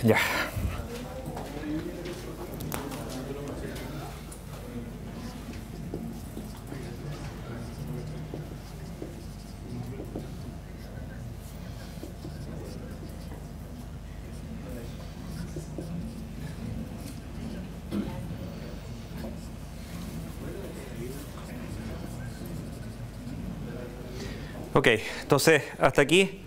Ya. Ok, entonces hasta aquí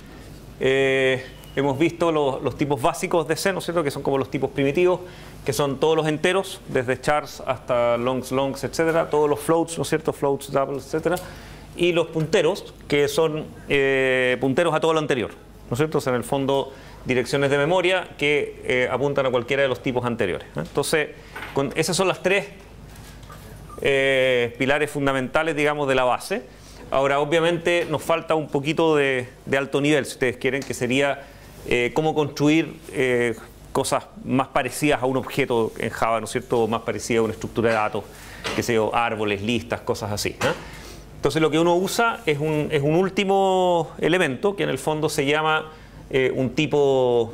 hemos visto los tipos básicos de C, ¿no es cierto? Que son como los tipos primitivos, que son todos los enteros, desde chars hasta longs, etcétera, todos los floats, ¿no es cierto? Floats, doubles, etcétera, y los punteros, que son punteros a todo lo anterior, ¿no es cierto? O sea, en el fondo, direcciones de memoria que apuntan a cualquiera de los tipos anteriores, ¿eh? Entonces, esas son las tres pilares fundamentales, digamos, de la base. Ahora, obviamente, nos falta un poquito de alto nivel, si ustedes quieren, que sería cómo construir cosas más parecidas a un objeto en Java, ¿no es cierto? Más parecidas a una estructura de datos, qué sé yo, árboles, listas, cosas así, ¿eh? Entonces, lo que uno usa es un último elemento que en el fondo se llama un tipo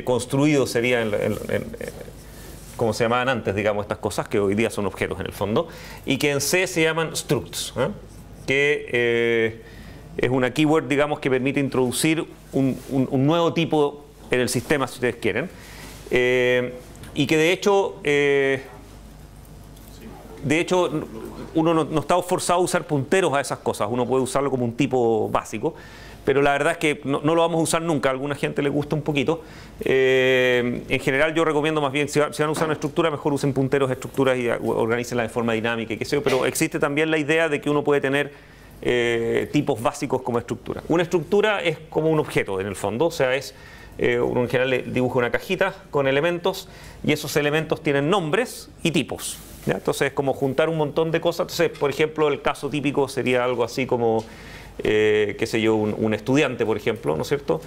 construido, sería como se llamaban antes, digamos, estas cosas, que hoy día son objetos en el fondo, y que en C se llaman structs, ¿eh? Que es una keyword, digamos, que permite introducir un nuevo tipo en el sistema, si ustedes quieren, y que de hecho uno no está forzado a usar punteros a esas cosas, uno puede usarlo como un tipo básico, pero la verdad es que no lo vamos a usar nunca, a alguna gente le gusta un poquito. En general yo recomiendo más bien, si van a usar una estructura, mejor usen punteros de estructuras y organícenla de forma dinámica y qué sé yo, pero existe también la idea de que uno puede tener tipos básicos como estructura. Una estructura es como un objeto en el fondo, o sea, uno en general le dibuja una cajita con elementos y esos elementos tienen nombres y tipos, ¿ya? Entonces es como juntar un montón de cosas. Entonces, por ejemplo, el caso típico sería algo así como qué sé yo, un estudiante, por ejemplo, ¿no es cierto?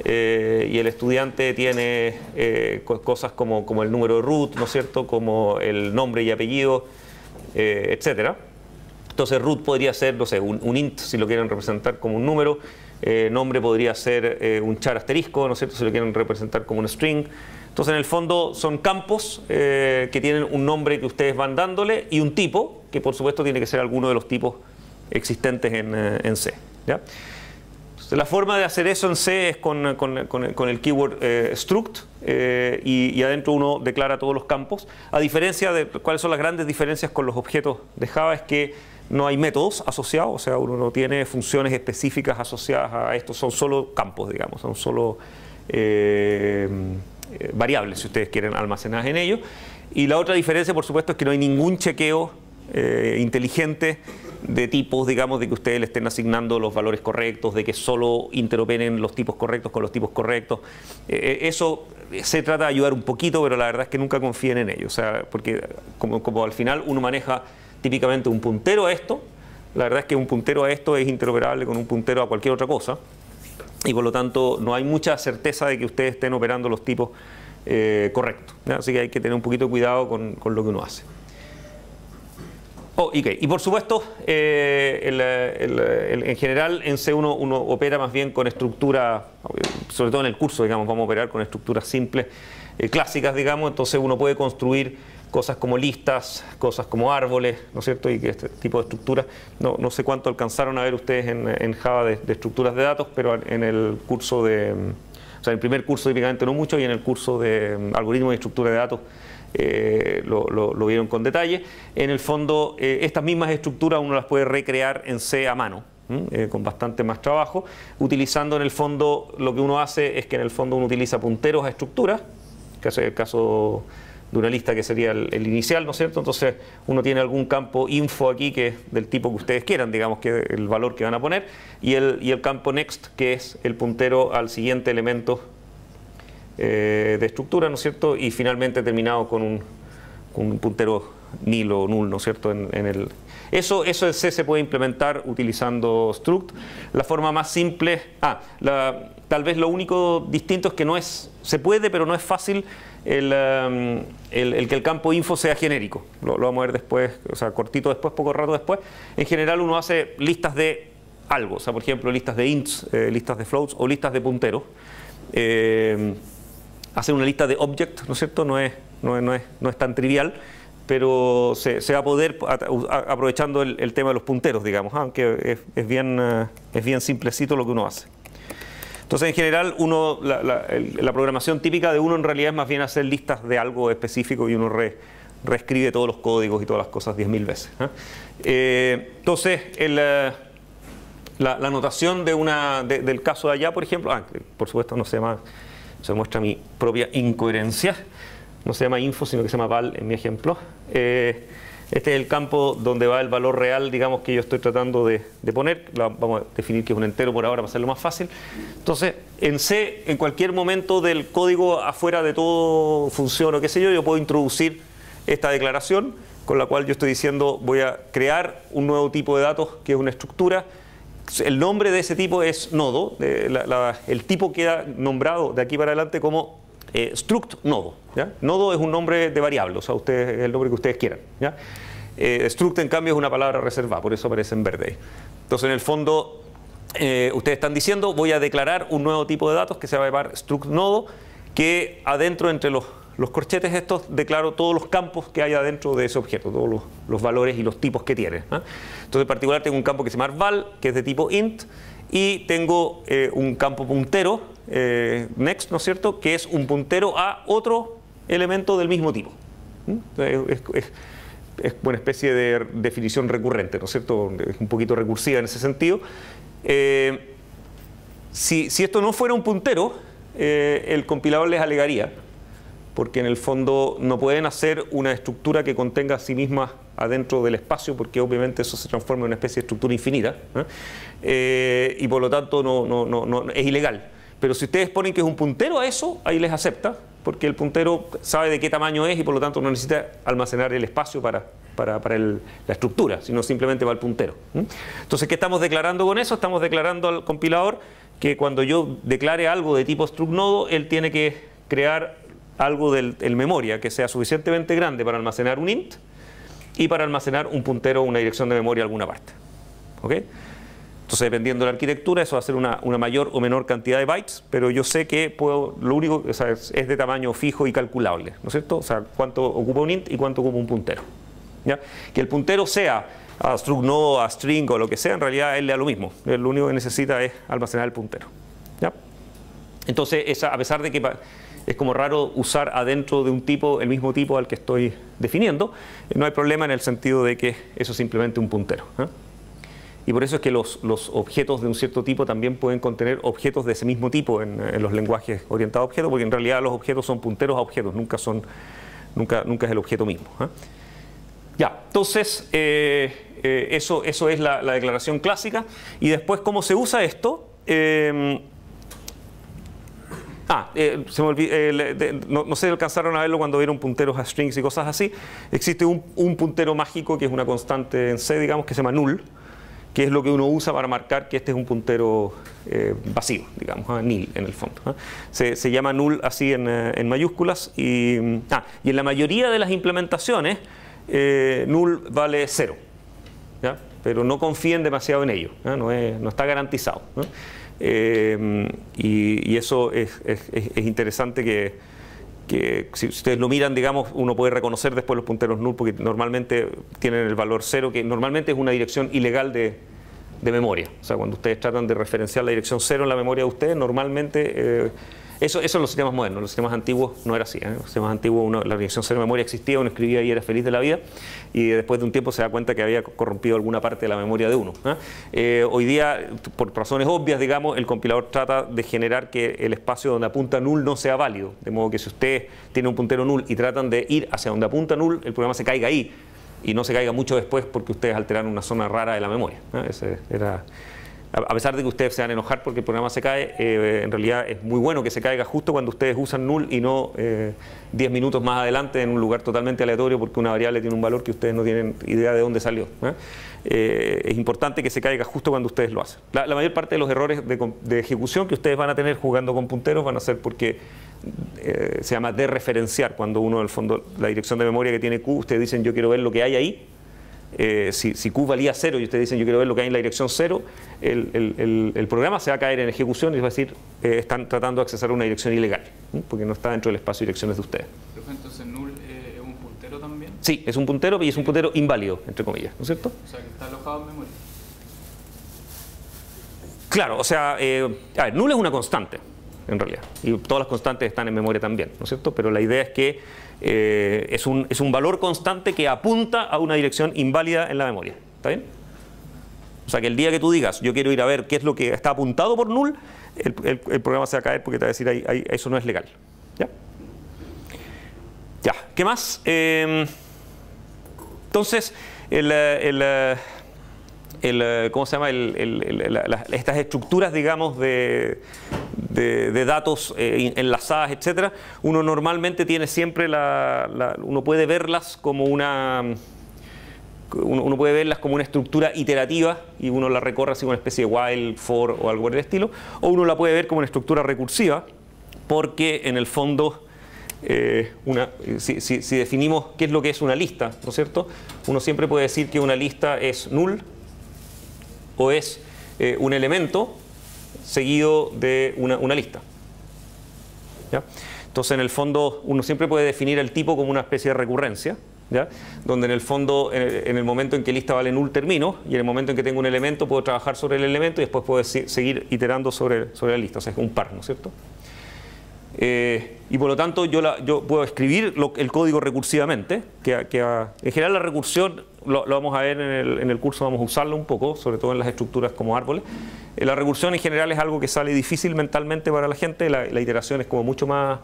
Y el estudiante tiene cosas como el número de root, ¿no es cierto? Como el nombre y apellido, etcétera. Entonces root podría ser, no sé, un int, si lo quieren representar como un número. Nombre podría ser un char asterisco, ¿no es cierto? Si lo quieren representar como un string. Entonces, en el fondo, son campos que tienen un nombre que ustedes van dándole y un tipo, que por supuesto tiene que ser alguno de los tipos existentes en C, ¿ya? Entonces, la forma de hacer eso en C es con el keyword struct y adentro uno declara todos los campos. A diferencia de cuáles son las grandes diferencias con los objetos de Java, es que no hay métodos asociados, o sea, uno no tiene funciones específicas asociadas a esto, son solo campos, digamos, son solo variables, si ustedes quieren, almacenadas en ellos. Y la otra diferencia, por supuesto, es que no hay ningún chequeo inteligente de tipos, digamos, de que ustedes le estén asignando los valores correctos, de que solo interoperen los tipos correctos con los tipos correctos. Eso se trata de ayudar un poquito, pero la verdad es que nunca confíen en ello, o sea, porque como al final uno maneja típicamente un puntero a esto, la verdad es que un puntero a esto es interoperable con un puntero a cualquier otra cosa, y por lo tanto no hay mucha certeza de que ustedes estén operando los tipos correctos, ¿ya? Así que hay que tener un poquito de cuidado con lo que uno hace. Y por supuesto, en general en C uno opera más bien con estructura, sobre todo en el curso, digamos, vamos a operar con estructuras simples, clásicas, digamos. Entonces uno puede construir cosas como listas, cosas como árboles, ¿no es cierto? Y que este tipo de estructuras, no sé cuánto alcanzaron a ver ustedes en Java de estructuras de datos, pero en el curso o sea, en el primer curso típicamente no mucho, y en el curso de algoritmos y estructura de datos lo vieron con detalle. En el fondo, estas mismas estructuras uno las puede recrear en C a mano, con bastante más trabajo, utilizando en el fondo, lo que uno hace es que en el fondo uno utiliza punteros a estructuras, que es el caso de una lista que sería el inicial, ¿no es cierto? Entonces uno tiene algún campo info aquí que es del tipo que ustedes quieran, digamos, que es el valor que van a poner, y el campo next, que es el puntero al siguiente elemento de estructura, ¿no es cierto? Y finalmente terminado con un puntero nil o null, ¿no es cierto? Eso en C se puede implementar utilizando struct. La forma más simple, tal vez lo único distinto es que se puede, pero no es fácil el que el campo info sea genérico. Lo vamos a ver después, o sea, cortito después, poco rato después. En general uno hace listas de algo, o sea, por ejemplo, listas de ints, listas de floats o listas de punteros. hacer una lista de objects, ¿no es cierto? No es tan trivial, pero se va a poder aprovechando el tema de los punteros, digamos, aunque es bien simplecito lo que uno hace. Entonces, en general, la programación típica de uno en realidad es más bien hacer listas de algo específico y uno reescribe todos los códigos y todas las cosas 10.000 veces. Entonces, la notación del caso de allá, por ejemplo, por supuesto no se muestra mi propia incoherencia, no se llama info, sino que se llama val en mi ejemplo. Este es el campo donde va el valor real, digamos, que yo estoy tratando de poner. Vamos a definir que es un entero por ahora para hacerlo más fácil. Entonces, en C, en cualquier momento del código afuera de todo función o qué sé yo, yo puedo introducir esta declaración con la cual yo estoy diciendo voy a crear un nuevo tipo de datos que es una estructura. El nombre de ese tipo es nodo. El tipo queda nombrado de aquí para adelante como struct nodo, ¿ya? Nodo es un nombre de variable, o sea, es el nombre que ustedes quieran, ¿ya? Struct, en cambio, es una palabra reservada, por eso aparece en verde ahí. Entonces, en el fondo, ustedes están diciendo, voy a declarar un nuevo tipo de datos que se va a llamar struct nodo, que adentro, entre los corchetes estos, declaro todos los campos que hay adentro de ese objeto, todos los valores y los tipos que tiene, ¿eh? Entonces, en particular, tengo un campo que se llama val, que es de tipo int, y tengo un campo puntero, next, ¿no es cierto?, que es un puntero a otro elemento del mismo tipo. Es una especie de definición recurrente, ¿no es cierto?, es un poquito recursiva en ese sentido. Si esto no fuera un puntero, el compilador les alegaría, porque en el fondo no pueden hacer una estructura que contenga a sí misma adentro del espacio, porque obviamente eso se transforma en una especie de estructura infinita, y por lo tanto no es ilegal. Pero si ustedes ponen que es un puntero a eso, ahí les acepta, porque el puntero sabe de qué tamaño es y por lo tanto no necesita almacenar el espacio para la estructura, sino simplemente va al puntero. Entonces, ¿qué estamos declarando con eso? Estamos declarando al compilador que cuando yo declare algo de tipo struct nodo, él tiene que crear algo del memoria que sea suficientemente grande para almacenar un int y para almacenar un puntero o una dirección de memoria a alguna parte. ¿Ok? Entonces, dependiendo de la arquitectura, eso va a ser una mayor o menor cantidad de bytes, pero yo sé que lo único, o sea, es de tamaño fijo y calculable, ¿no es cierto? O sea, cuánto ocupa un int y cuánto ocupa un puntero, ¿ya? Que el puntero sea a struct nodo, a string o lo que sea, en realidad a él le da lo mismo. Él lo único que necesita es almacenar el puntero, ¿ya? Entonces, a pesar de que es como raro usar adentro de un tipo el mismo tipo al que estoy definiendo, no hay problema en el sentido de que eso es simplemente un puntero, ¿eh? Y por eso es que los objetos de un cierto tipo también pueden contener objetos de ese mismo tipo en los lenguajes orientados a objetos, porque en realidad los objetos son punteros a objetos, nunca es el objeto mismo, ¿eh? Ya, entonces eso es la declaración clásica. Y después, ¿cómo se usa esto? Se me olvidó, no sé si alcanzaron a verlo cuando vieron punteros a strings y cosas así. Existe un puntero mágico que es una constante en C, digamos, que se llama null, que es lo que uno usa para marcar que este es un puntero vacío, digamos, nil en el fondo, ¿eh? Se llama null así en mayúsculas y en la mayoría de las implementaciones null vale 0, ¿ya? Pero no confíen demasiado en ello, ¿eh? No está garantizado, ¿no? Y eso es interesante que si ustedes lo miran, digamos, uno puede reconocer después los punteros null porque normalmente tienen el valor 0, que normalmente es una dirección ilegal de memoria. O sea, cuando ustedes tratan de referenciar la dirección 0 en la memoria de ustedes, normalmente eso en los sistemas modernos. En los sistemas antiguos no era así, ¿eh? En los sistemas antiguos la dirección 0 de memoria existía, uno escribía y era feliz de la vida, y después de un tiempo se da cuenta que había corrompido alguna parte de la memoria de uno, ¿eh? Hoy día, por razones obvias, digamos, el compilador trata de generar que el espacio donde apunta null no sea válido, de modo que si ustedes tienen un puntero null y tratan de ir hacia donde apunta null, el programa se caiga ahí y no se caiga mucho después porque ustedes alteraron una zona rara de la memoria, ¿eh? A pesar de que ustedes se van a enojar porque el programa se cae, en realidad es muy bueno que se caiga justo cuando ustedes usan null y no 10 minutos más adelante en un lugar totalmente aleatorio porque una variable tiene un valor que ustedes no tienen idea de dónde salió, ¿eh? Es importante que se caiga justo cuando ustedes lo hacen. La mayor parte de los errores de ejecución que ustedes van a tener jugando con punteros van a ser porque se llama dereferenciar, cuando uno en el fondo la dirección de memoria que tiene Q, ustedes dicen yo quiero ver lo que hay ahí, si Q valía 0 y ustedes dicen yo quiero ver lo que hay en la dirección 0, el programa se va a caer en ejecución y va a decir están tratando de accesar a una dirección ilegal, porque no está dentro del espacio de direcciones de ustedes. Entonces null es un puntero también. Sí, es un puntero y es un puntero inválido, entre comillas, ¿no es cierto? O sea, que está alojado en memoria. Claro, o sea, a ver, null es una constante, en realidad, y todas las constantes están en memoria también, ¿no es cierto? Pero la idea es que es un valor constante que apunta a una dirección inválida en la memoria, ¿está bien? O sea, que el día que tú digas, yo quiero ir a ver qué es lo que está apuntado por null, el programa se va a caer porque te va a decir, eso no es legal, ¿ya? Ya, ¿qué más? Entonces, ¿cómo se llama? Estas estructuras, digamos, de datos enlazadas, etcétera, uno normalmente tiene siempre uno puede verlas como uno puede verlas como una estructura iterativa y uno la recorre así como una especie de while, for o algo por el estilo, o uno la puede ver como una estructura recursiva porque en el fondo si definimos qué es lo que es una lista, ¿no es cierto? Uno siempre puede decir que una lista es null o es un elemento seguido de una lista, ¿ya? Entonces, en el fondo, uno siempre puede definir el tipo como una especie de recurrencia, ¿ya? Donde en el fondo, en el momento en que lista vale null, termino, y en el momento en que tengo un elemento, puedo trabajar sobre el elemento y después puedo seguir iterando sobre la lista, o sea, es un par, ¿no es cierto? Y por lo tanto yo puedo escribir el código recursivamente, en general la recursión lo vamos a ver en el curso, vamos a usarlo un poco, sobre todo en las estructuras como árboles. La recursión en general es algo que sale difícil mentalmente para la gente, la iteración es como mucho más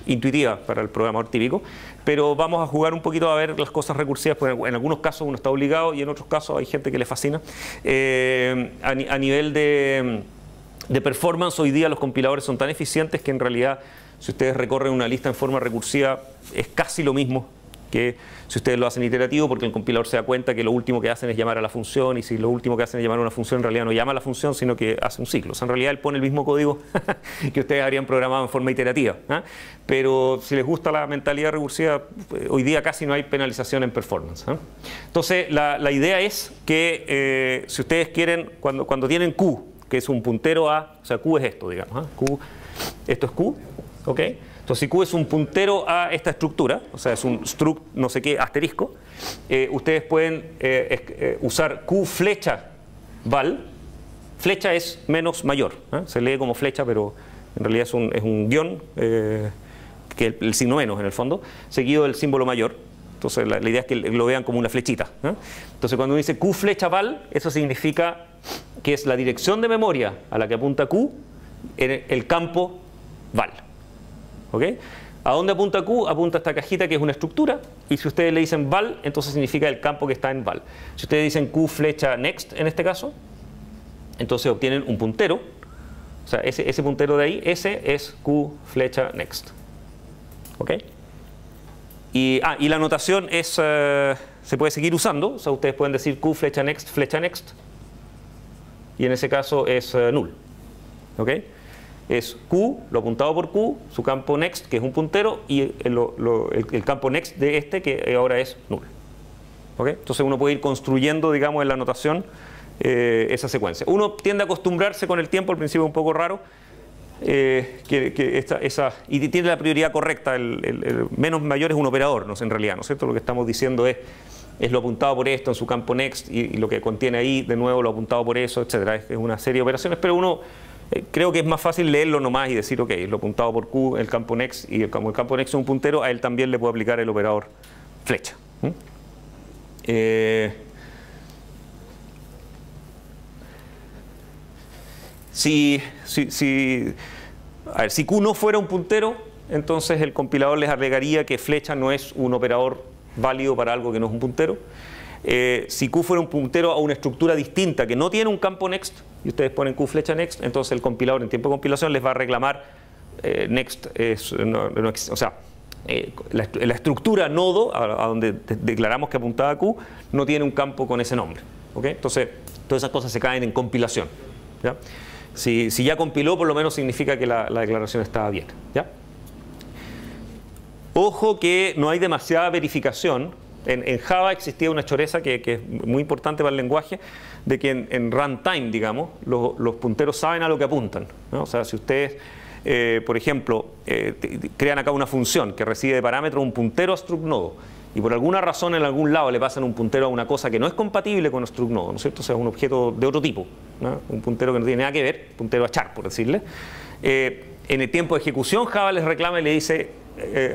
intuitiva para el programador típico, pero vamos a jugar un poquito a ver las cosas recursivas, porque en algunos casos uno está obligado y en otros casos hay gente que le fascina. A nivel de performance, hoy día los compiladores son tan eficientes que en realidad si ustedes recorren una lista en forma recursiva es casi lo mismo que si ustedes lo hacen iterativo, porque el compilador se da cuenta que lo último que hacen es llamar a la función, y si lo último que hacen es llamar a una función, en realidad no llama a la función, sino que hace un ciclo. O sea, en realidad él pone el mismo código que ustedes habrían programado en forma iterativa, ¿eh? Pero si les gusta la mentalidad recursiva, hoy día casi no hay penalización en performance, ¿eh? Entonces, la idea es que si ustedes quieren, cuando tienen Q, que es un puntero a, o sea, Q es esto, digamos, ¿eh? Q, esto es Q, ¿ok? Entonces, si Q es un puntero a esta estructura, o sea, es un struct no sé qué asterisco, ustedes pueden usar Q flecha val. Flecha es menos mayor, ¿eh? Se lee como flecha, pero en realidad es un guión, que el signo menos en el fondo, seguido del símbolo mayor. Entonces, la idea es que lo vean como una flechita, ¿eh? Entonces, cuando uno dice Q flecha val, eso significa que es la dirección de memoria a la que apunta Q en el campo val. ¿Ok? ¿A dónde apunta Q? Apunta a esta cajita que es una estructura, y si ustedes le dicen val, entonces significa el campo que está en val. Si ustedes dicen Q flecha next en este caso, entonces obtienen un puntero, o sea, ese puntero de ahí, ese es Q flecha next. ¿Ok? Y la notación es, se puede seguir usando, o sea, ustedes pueden decir Q flecha next, y en ese caso es null. ¿Ok? Es Q, lo apuntado por Q, su campo next, que es un puntero, y el campo next de este, que ahora es null. ¿Okay? Entonces uno puede ir construyendo, digamos, en la notación esa secuencia. Uno tiende a acostumbrarse con el tiempo, al principio es un poco raro, y tiene la prioridad correcta, el menos mayor es un operador, ¿no? En realidad, ¿no es cierto? Lo que estamos diciendo es lo apuntado por esto en su campo next, y lo que contiene ahí, de nuevo, lo apuntado por eso, etcétera. Es una serie de operaciones, pero uno... creo que es más fácil leerlo nomás y decir, ok, lo apuntado por Q, el campo next, y como el campo next es un puntero, a él también le puedo aplicar el operador flecha. Si Q no fuera un puntero, entonces el compilador les alegaría que flecha no es un operador válido para algo que no es un puntero. Si Q fuera un puntero a una estructura distinta que no tiene un campo next, y ustedes ponen Q flecha next, entonces el compilador en tiempo de compilación les va a reclamar next, o sea, la estructura nodo a donde declaramos que apuntaba Q no tiene un campo con ese nombre. ¿Okay? Entonces, todas esas cosas se caen en compilación, ¿ya? Si ya compiló, por lo menos significa que la declaración estaba bien, ¿ya? Ojo que no hay demasiada verificación En Java existía una choreza que es muy importante para el lenguaje, de que en runtime, digamos, los punteros saben a lo que apuntan, ¿no? O sea, si ustedes, por ejemplo, crean acá una función que recibe de parámetro un puntero a struct nodo, y por alguna razón en algún lado le pasan un puntero a una cosa que no es compatible con struct nodo, ¿no es cierto? O sea, un objeto de otro tipo, ¿no? Un puntero que no tiene nada que ver, puntero a char, por decirle. En el tiempo de ejecución, Java les reclama y le dice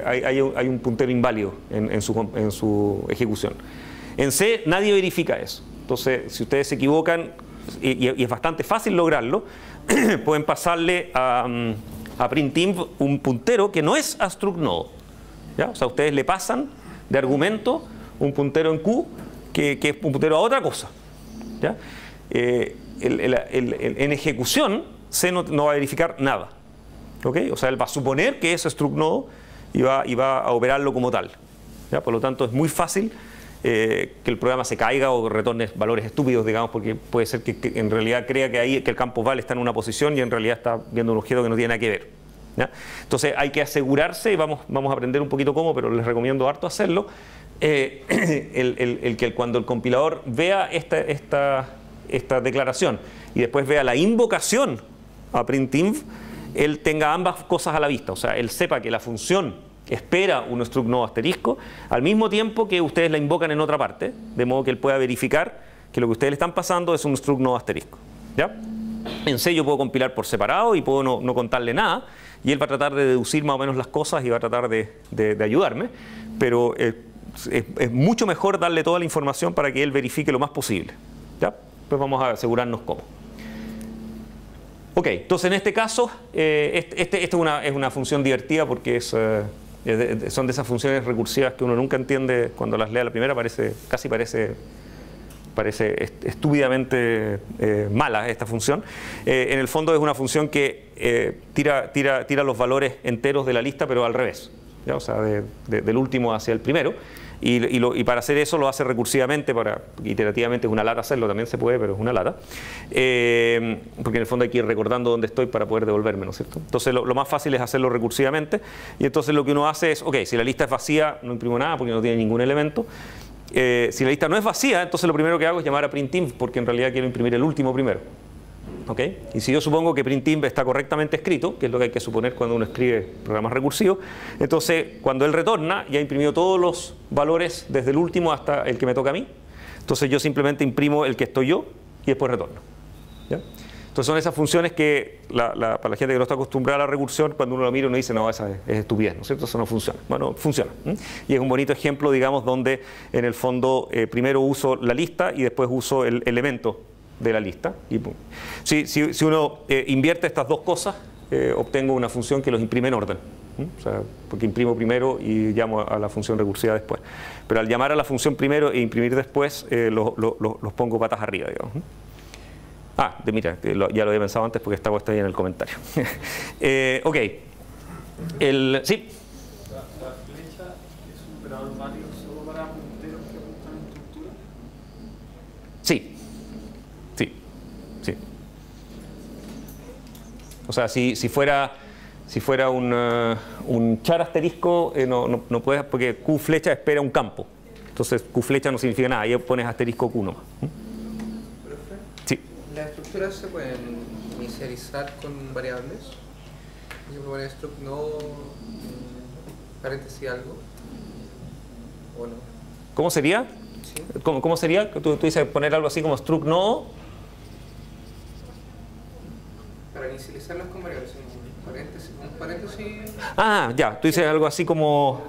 hay un puntero inválido en su ejecución. En C nadie verifica eso. Entonces, si ustedes se equivocan, y es bastante fácil lograrlo, pueden pasarle a printinv un puntero que no es a struct nodo, ¿ya? O sea, ustedes le pasan de argumento un puntero en Q que es un puntero a otra cosa, ¿ya? En ejecución, C no va a verificar nada, ¿ok? O sea, él va a suponer que es struct nodo y va a operarlo como tal, ¿ya? Por lo tanto, es muy fácil que el programa se caiga o retorne valores estúpidos, digamos, porque puede ser que en realidad crea que el campo val está en una posición y en realidad está viendo un objeto que no tiene nada que ver, ¿ya? Entonces hay que asegurarse, y vamos a aprender un poquito cómo, pero les recomiendo harto hacerlo, que cuando el compilador vea esta declaración y después vea la invocación a printinv, él tenga ambas cosas a la vista, o sea, él sepa que la función espera un struct nodo asterisco al mismo tiempo que ustedes la invocan en otra parte, de modo que él pueda verificar que lo que ustedes le están pasando es un struct nodo asterisco, ¿ya? En C yo puedo compilar por separado y puedo no contarle nada, y él va a tratar de deducir más o menos las cosas y va a tratar de ayudarme, pero es mucho mejor darle toda la información para que él verifique lo más posible, ¿ya? Pues vamos a asegurarnos cómo. Ok, entonces en este caso, esta es una función divertida porque son de esas funciones recursivas que uno nunca entiende cuando las lee a la primera, casi parece estúpidamente mala esta función. En el fondo es una función que tira los valores enteros de la lista, pero al revés, ¿ya? O sea, del último hacia el primero. Y para hacer eso lo hace recursivamente, iterativamente es una lata hacerlo, también se puede, pero es una lata. Porque en el fondo hay que ir recordando dónde estoy para poder devolverme, ¿no es cierto? Entonces lo más fácil es hacerlo recursivamente, y entonces lo que uno hace es, ok, si la lista es vacía, no imprimo nada porque no tiene ningún elemento. Si la lista no es vacía, entonces lo primero que hago es llamar a printinv, porque en realidad quiero imprimir el último primero. ¿Okay? Y si yo supongo que printinv está correctamente escrito, que es lo que hay que suponer cuando uno escribe programas recursivos, entonces cuando él retorna ya ha imprimido todos los valores desde el último hasta el que me toca a mí. Entonces yo simplemente imprimo el que estoy yo y después retorno, ¿ya? Entonces son esas funciones que para la gente que no está acostumbrada a la recursión, cuando uno lo mira uno dice, no, esa es estupidez, ¿no es cierto? Eso no funciona. Bueno, funciona. Y es un bonito ejemplo, digamos, donde en el fondo primero uso la lista y después uso el elemento de la lista. Y si uno invierte estas dos cosas, obtengo una función que los imprime en orden. O sea, porque imprimo primero y llamo a la función recursiva después. Pero al llamar a la función primero e imprimir después, los pongo patas arriba, digamos. Mira, ya lo había pensado antes porque está puesto ahí en el comentario. Ok. Sí. ¿La flecha es un operador válido solo para punteros que apuntan en estructura? Sí. O sea, si fuera un char asterisco, no puedes, porque Q flecha espera un campo. Entonces Q flecha no significa nada, ahí pones asterisco Q nomás. ¿Profe? Sí. ¿Las estructuras se pueden inicializar con variables? Yo puedo poner struct no, paréntesis algo, ¿o no? ¿Cómo sería? ¿Sí? ¿Cómo sería? Tú dices poner algo así como struct no. Para inicializarlas con variables, un paréntesis. Ya, tú dices algo así como...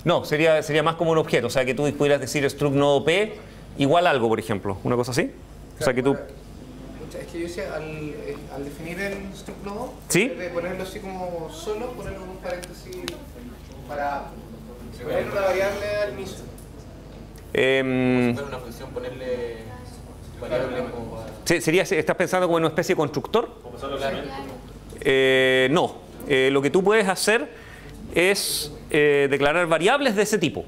No, sería más como un objeto, o sea, que tú pudieras decir struct nodo P igual algo, por ejemplo, una cosa así. O sea, que tú... Es que yo decía, al definir el struct nodo, ¿sí? en vez de ponerlo así como solo, ponerlo con un paréntesis para poner una variable al inicio. Para una función ponerle variable como... ¿Estás pensando como en una especie de constructor? No. Lo que tú puedes hacer es declarar variables de ese tipo,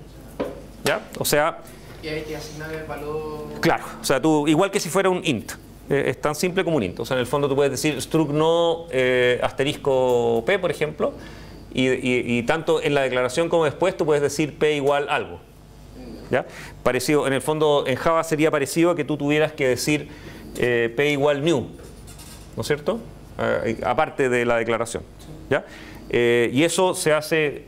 ¿ya? O sea... Y hay que asignar el valor... Claro, o sea, igual que si fuera un int. Es tan simple como un int. O sea, en el fondo tú puedes decir struct no asterisco p, por ejemplo, y tanto en la declaración como después tú puedes decir P igual algo. ¿Ya? Parecido, en el fondo en Java sería parecido a que tú tuvieras que decir P igual new, ¿no es cierto? Aparte de la declaración. ¿Ya? Y eso se hace,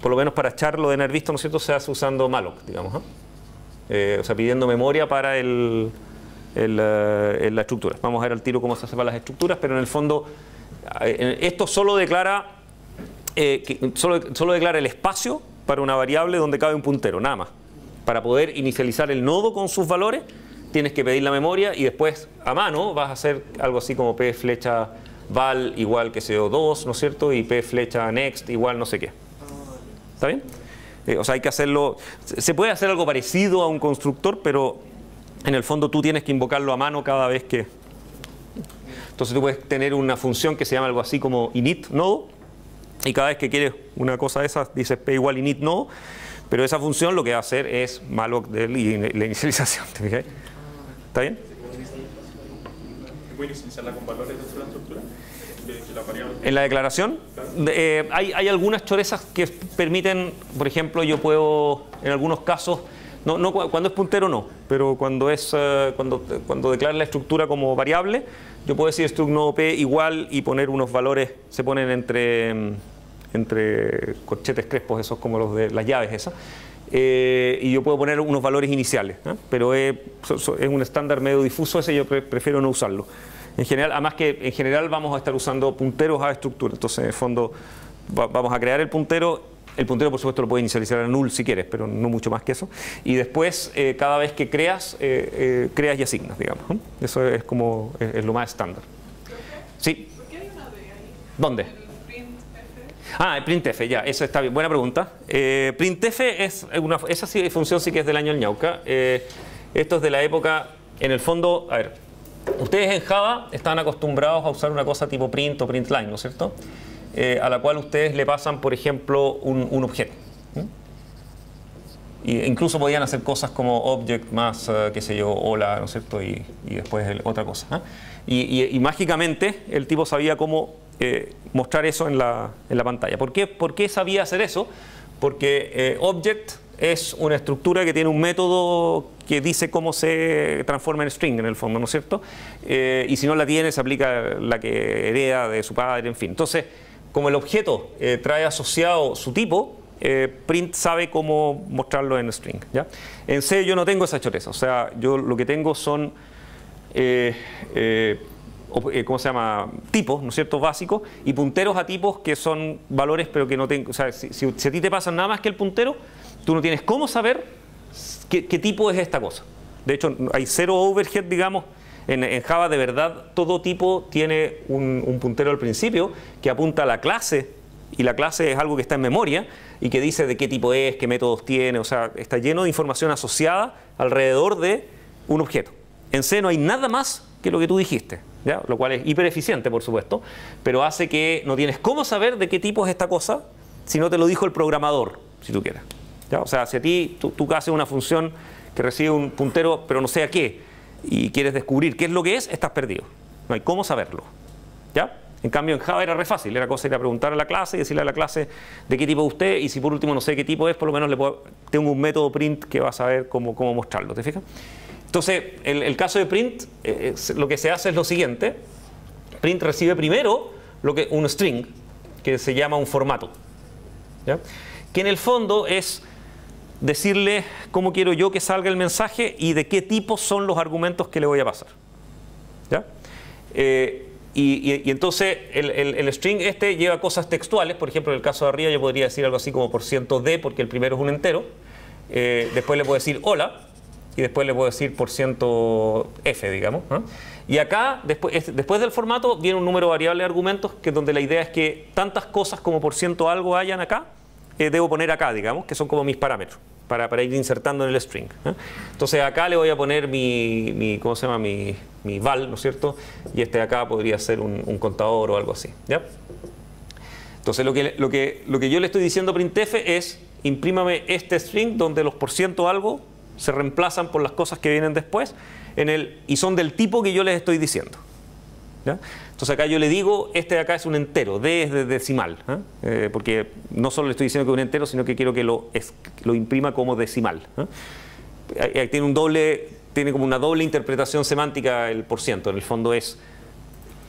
por lo menos para echarlo de haber visto, ¿no es cierto? Se hace usando malloc, digamos. O sea, pidiendo memoria para la estructura. Vamos a ver al tiro cómo se hace para las estructuras, pero en el fondo esto solo declara solo declara el espacio para una variable donde cabe un puntero, nada más. Para poder inicializar el nodo con sus valores, tienes que pedir la memoria y después a mano vas a hacer algo así como p flecha val igual que sea 2, ¿no es cierto? Y p flecha next igual no sé qué. ¿Está bien? O sea, hay que hacerlo. Se puede hacer algo parecido a un constructor, pero en el fondo tú tienes que invocarlo a mano cada vez que. Entonces tú puedes tener una función que se llama algo así como init nodo, y cada vez que quieres una cosa de esas dices p igual init nodo, pero esa función lo que va a hacer es malloc de la inicialización. ¿Te fijas? ¿Está bien? ¿Se puede inicializarla con valores dentro de la estructura? En la declaración hay algunas chorezas que permiten, por ejemplo, yo puedo en algunos casos, no cuando es puntero no, pero cuando es cuando declara la estructura como variable, yo puedo decir struct nodo p igual y poner unos valores, se ponen entre corchetes crespos, esos como los de las llaves esas, y yo puedo poner unos valores iniciales, pero es un estándar medio difuso, ese yo prefiero no usarlo. En general, además que en general vamos a estar usando punteros a estructura, entonces en el fondo vamos a crear el puntero por supuesto lo puedes inicializar a null si quieres, pero no mucho más que eso, y después cada vez que creas y asignas, digamos, ¿no? Eso es como es lo más estándar. ¿Sí? ¿Por qué hay una D ahí? ¿Dónde? El printf. El printf, ya, eso está bien, buena pregunta. Printf es esa función sí que es del año del ñauca. Esto es de la época, en el fondo, a ver, ustedes en Java están acostumbrados a usar una cosa tipo print o println, ¿no es cierto? A la cual ustedes le pasan, por ejemplo, un objeto. Y incluso podían hacer cosas como object más, qué sé yo, hola, ¿no es cierto? Y después otra cosa. Y mágicamente el tipo sabía cómo mostrar eso en la pantalla. ¿Por qué sabía hacer eso? Porque object es una estructura que tiene un método que dice cómo se transforma en string en el fondo, ¿no es cierto? Y si no la tiene, se aplica la que hereda de su padre, en fin. Entonces, como el objeto trae asociado su tipo, print sabe cómo mostrarlo en string, ¿ya? En C yo no tengo esa choreza, o sea, yo lo que tengo son ¿cómo se llama? Tipos, ¿no es cierto? Básicos, y punteros a tipos que son valores, pero que no tengo. O sea, si a ti te pasa nada más que el puntero, tú no tienes cómo saber qué tipo es esta cosa. De hecho, hay cero overhead, digamos. En Java, de verdad, todo tipo tiene un puntero al principio que apunta a la clase, y la clase es algo que está en memoria y que dice de qué tipo es, qué métodos tiene, o sea, está lleno de información asociada alrededor de un objeto. En C no hay nada más que lo que tú dijiste, ¿ya? Lo cual es hiper eficiente, por supuesto, pero hace que no tienes cómo saber de qué tipo es esta cosa si no te lo dijo el programador, si tú quieres, ¿ya? O sea, si a ti tú haces una función que recibe un puntero, pero no sé a qué, y quieres descubrir qué es lo que es, estás perdido. No hay cómo saberlo, ¿ya? En cambio, en Java era re fácil, era cosa de ir a preguntar a la clase y decirle a la clase de qué tipo es usted, y si por último no sé qué tipo es, por lo menos tengo un método print que va a saber cómo mostrarlo, ¿te fijas? Entonces, el caso de print, lo que se hace es lo siguiente. Print recibe primero un string, que se llama un formato, ¿ya? Que en el fondo es decirle cómo quiero yo que salga el mensaje y de qué tipo son los argumentos que le voy a pasar, ¿ya? Y entonces el string lleva cosas textuales. Por ejemplo, en el caso de arriba yo podría decir algo así como %d, porque el primero es un entero. Después le puedo decir hola, y después le puedo decir %f, digamos, ¿no? Y acá, después del formato, viene un número variable de argumentos, que es donde la idea es que tantas cosas como % algo hayan acá, debo poner acá, digamos, que son como mis parámetros, para ir insertando en el string, ¿eh? Entonces acá le voy a poner ¿cómo se llama? Mi val, ¿no es cierto? Y de acá podría ser un contador o algo así, ¿ya? Entonces lo que yo le estoy diciendo a printf es, imprímame este string donde los % algo se reemplazan por las cosas que vienen después y son del tipo que yo les estoy diciendo, ¿ya? Entonces acá yo le digo, este de acá es un entero, D es de decimal, porque no solo le estoy diciendo que es un entero, sino que quiero que lo imprima como decimal. Tiene como una doble interpretación semántica el %. En el fondo es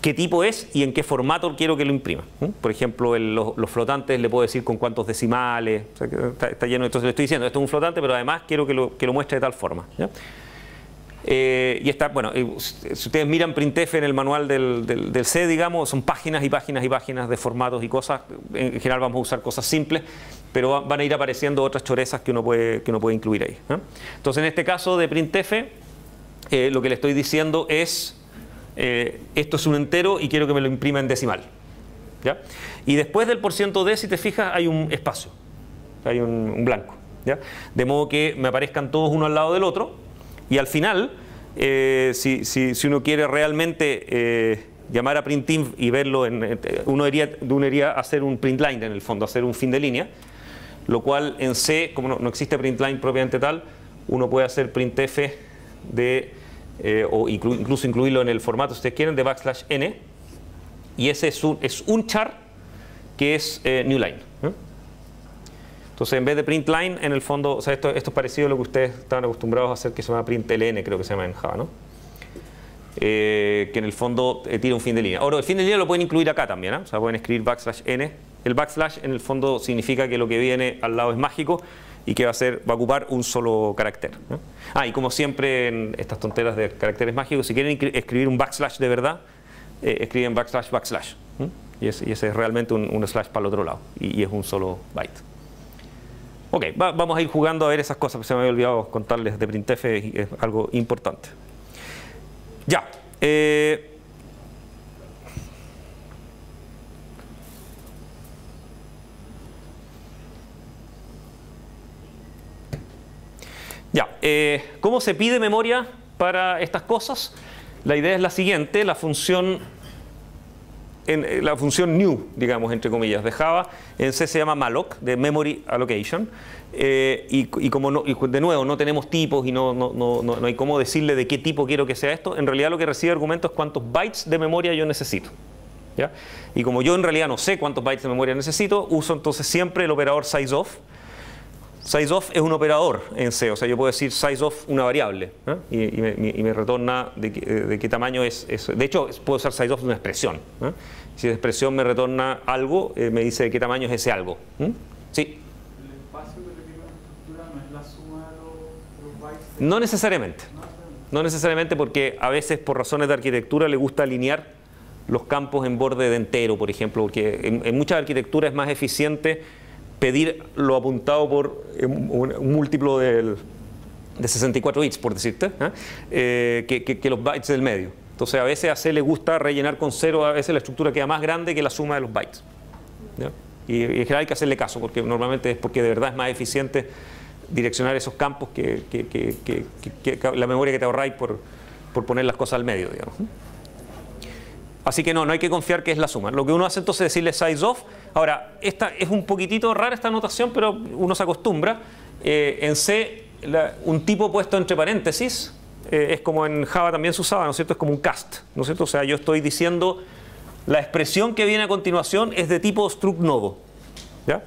qué tipo es y en qué formato quiero que lo imprima. Por ejemplo, los flotantes le puedo decir con cuántos decimales, o sea, que está lleno. Entonces le estoy diciendo, esto es un flotante, pero además quiero que lo muestre de tal forma, ¿ya? Y está, bueno, si ustedes miran printf en el manual del C, digamos, son páginas y páginas y páginas de formatos y cosas. En general vamos a usar cosas simples, pero van a ir apareciendo otras chorezas que uno puede incluir ahí, ¿no? Entonces en este caso de printf, lo que le estoy diciendo es, esto es un entero y quiero que me lo imprima en decimal, ¿ya? Y después del %d, si te fijas, hay un espacio, hay un blanco, ¿ya? De modo que me aparezcan todos uno al lado del otro. Y al final, si uno quiere realmente llamar a printinf y verlo, uno debería hacer un println en el fondo, hacer un fin de línea, lo cual en C, como no existe println propiamente tal, uno puede hacer printf o incluso incluirlo en el formato, si ustedes quieren, de \n, y ese es un char que es newline. Entonces, en vez de println, en el fondo, o sea, esto es parecido a lo que ustedes estaban acostumbrados a hacer, que se llama println, creo que se llama en Java, ¿no? Que en el fondo tira un fin de línea. Ahora, el fin de línea lo pueden incluir acá también, ¿eh? O sea, pueden escribir \n. El backslash, en el fondo, significa que lo que viene al lado es mágico y que va a ocupar un solo carácter, ¿no? Y como siempre en estas tonteras de caracteres mágicos, si quieren escribir un backslash de verdad, escriben \\, y ese es realmente un slash para el otro lado, y es un solo byte. Ok, vamos a ir jugando a ver esas cosas, porque se me había olvidado contarles de printf, y es algo importante. Ya. ¿Cómo se pide memoria para estas cosas? La idea es la siguiente, la función new, digamos, entre comillas, de Java, en C se llama malloc, de memory allocation, y de nuevo no tenemos tipos y no hay cómo decirle de qué tipo quiero que sea esto. En realidad lo que recibe argumento es cuántos bytes de memoria yo necesito, ¿ya? Y como yo en realidad no sé cuántos bytes de memoria necesito, uso entonces siempre el operador sizeof. Sizeof es un operador en C, o sea, yo puedo decir sizeof una variable, ¿eh? y me retorna de qué tamaño es eso. De hecho, puedo usar sizeof de una expresión, ¿eh? Si la expresión me retorna algo, me dice de qué tamaño es ese algo. Sí. ¿El espacio que requiere una estructura no es la suma de los bytes? No necesariamente. No necesariamente, porque a veces por razones de arquitectura le gusta alinear los campos en borde de entero, por ejemplo, porque en muchas arquitecturas es más eficiente pedir lo apuntado por un múltiplo de 64 bits, por decirte, que los bytes del medio. Entonces a veces a C le gusta rellenar con 0, a veces la estructura queda más grande que la suma de los bytes, ¿ya? Y en general hay que hacerle caso, porque normalmente es porque de verdad es más eficiente direccionar esos campos que la memoria que te ahorráis por poner las cosas al medio, digamos. Así que no hay que confiar que es la suma. Lo que uno hace entonces es decirle sizeof. Ahora, esta es un poquitito rara esta notación, pero uno se acostumbra. En C, un tipo puesto entre paréntesis es como en Java también se usaba, ¿no es cierto? Es como un cast, ¿no es cierto? O sea, yo estoy diciendo la expresión que viene a continuación es de tipo struct nodo, ¿ya?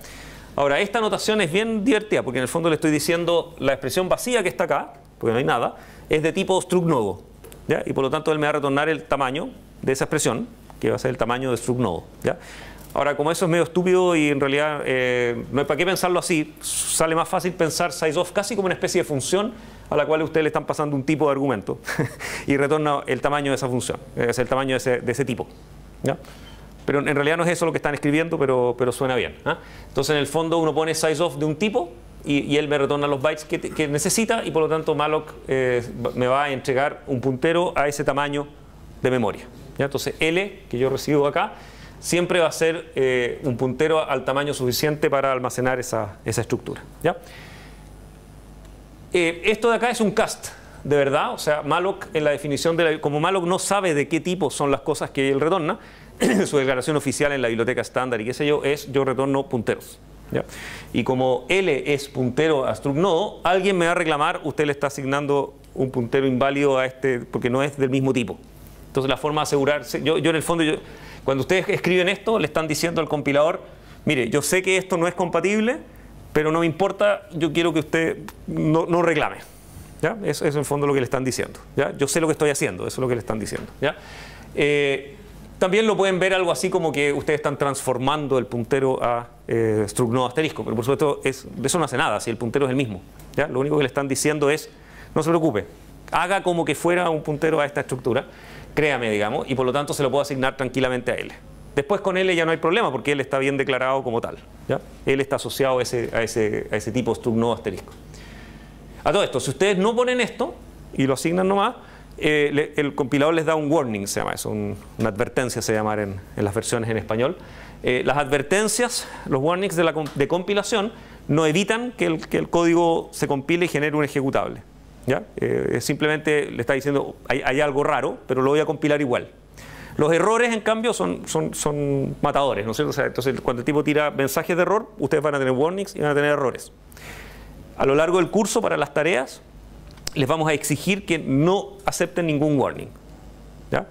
Ahora, esta notación es bien divertida, porque en el fondo le estoy diciendo la expresión vacía que está acá, porque no hay nada, es de tipo struct nodo, ¿ya? Y por lo tanto él me va a retornar el tamaño de esa expresión, que va a ser el tamaño de struct nodo, ¿ya? Ahora, como eso es medio estúpido y en realidad no hay para qué pensarlo así, sale más fácil pensar sizeof casi como una especie de función a la cual ustedes le están pasando un tipo de argumento y retorna el tamaño de esa función, es el tamaño de ese tipo, ¿ya? Pero en realidad no es eso lo que están escribiendo, pero suena bien, ¿eh? Entonces en el fondo uno pone sizeof de un tipo y él me retorna los bytes que necesita, y por lo tanto malloc me va a entregar un puntero a ese tamaño de memoria, ¿ya? Entonces L, que yo recibo acá, siempre va a ser un puntero al tamaño suficiente para almacenar esa estructura, ¿ya? Esto de acá es un cast, de verdad. O sea, malloc en la definición como malloc no sabe de qué tipo son las cosas que él retorna, su declaración oficial en la biblioteca estándar y qué sé yo, es yo retorno punteros, ¿ya? Y como L es puntero a struct nodo, alguien me va a reclamar, usted le está asignando un puntero inválido a este porque no es del mismo tipo, Entonces la forma de asegurarse, yo en el fondo, cuando ustedes escriben esto, le están diciendo al compilador, mire, yo sé que esto no es compatible, pero no me importa, yo quiero que usted no reclame. ¿Ya? Eso es en el fondo lo que le están diciendo. ¿Ya? Yo sé lo que estoy haciendo, eso es lo que le están diciendo. ¿Ya? También lo pueden ver algo así como que ustedes están transformando el puntero a struct node asterisco, pero por supuesto de eso no hace nada, si el puntero es el mismo. ¿Ya? Lo único que le están diciendo es, no se preocupe, haga como que fuera un puntero a esta estructura, créame, digamos, y por lo tanto se lo puedo asignar tranquilamente a L. Después con L ya no hay problema porque L está bien declarado como tal. ¿Ya? L está asociado a ese tipo struct node asterisco. A todo esto, si ustedes no ponen esto y lo asignan nomás, el compilador les da un warning, se llama eso, una advertencia se llama en las versiones en español. Las advertencias, los warnings de compilación no evitan que el código se compile y genere un ejecutable. ¿Ya? Simplemente le está diciendo hay algo raro, pero lo voy a compilar igual. Los errores, en cambio, son matadores, ¿no es cierto? O sea, entonces, cuando el tipo tira mensajes de error, ustedes van a tener warnings y van a tener errores. A lo largo del curso, para las tareas, les vamos a exigir que no acepten ningún warning. ¿Ya?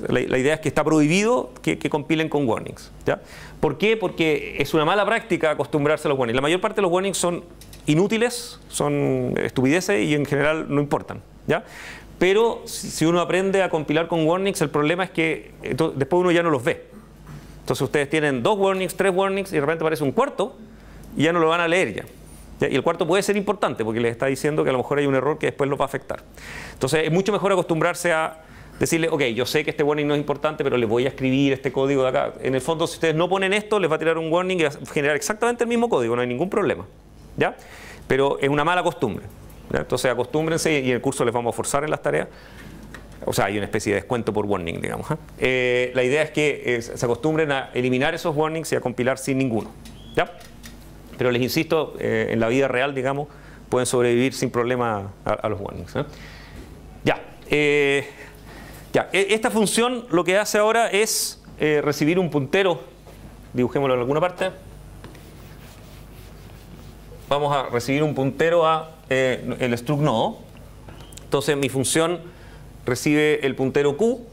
La idea es que está prohibido que compilen con warnings. ¿Ya? ¿Por qué? Porque es una mala práctica acostumbrarse a los warnings. La mayor parte de los warnings son inútiles, son estupideces y en general no importan. ¿Ya? Pero si uno aprende a compilar con warnings, el problema es que después uno ya no los ve. Entonces ustedes tienen 2 warnings, 3 warnings y de repente aparece un cuarto y ya no lo van a leer ya. Y el cuarto puede ser importante porque les está diciendo que a lo mejor hay un error que después los va a afectar. Entonces es mucho mejor acostumbrarse a decirle, ok, yo sé que este warning no es importante, pero les voy a escribir este código de acá. En el fondo, si ustedes no ponen esto, les va a tirar un warning y va a generar exactamente el mismo código, no hay ningún problema. ¿Ya? Pero es una mala costumbre. ¿Ya? Entonces acostúmbrense y en el curso les vamos a forzar en las tareas. O sea, hay una especie de descuento por warning, digamos. La idea es que se acostumbren a eliminar esos warnings y a compilar sin ninguno. ¿Ya? Pero les insisto, en la vida real, digamos, pueden sobrevivir sin problema a los warnings. Ya. Esta función lo que hace ahora es recibir un puntero. Dibujémoslo en alguna parte. Vamos a recibir un puntero a el struct node. Entonces mi función recibe el puntero Q,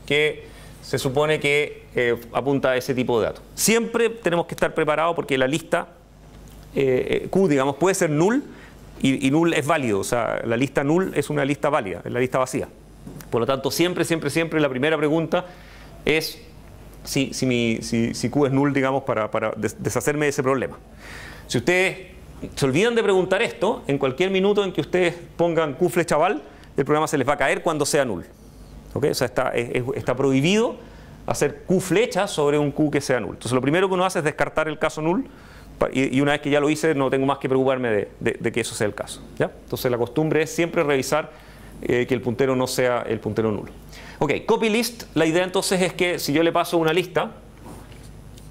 que se supone que apunta a ese tipo de datos. Siempre tenemos que estar preparados porque la lista Q, digamos, puede ser null y null es válido. O sea, la lista null es una lista válida, es la lista vacía. Por lo tanto, siempre la primera pregunta es si Q es null, digamos, para deshacerme de ese problema. Si ustedes se olvidan de preguntar esto, en cualquier minuto en que ustedes pongan Q flecha val, el programa se les va a caer cuando sea null. ¿Okay? O sea, está prohibido hacer Q flecha sobre un Q que sea null. Entonces lo primero que uno hace es descartar el caso null y una vez que ya lo hice no tengo más que preocuparme de que eso sea el caso. ¿Ya? Entonces la costumbre es siempre revisar que el puntero no sea el puntero nulo. Ok, copy list, la idea entonces es que si yo le paso una lista,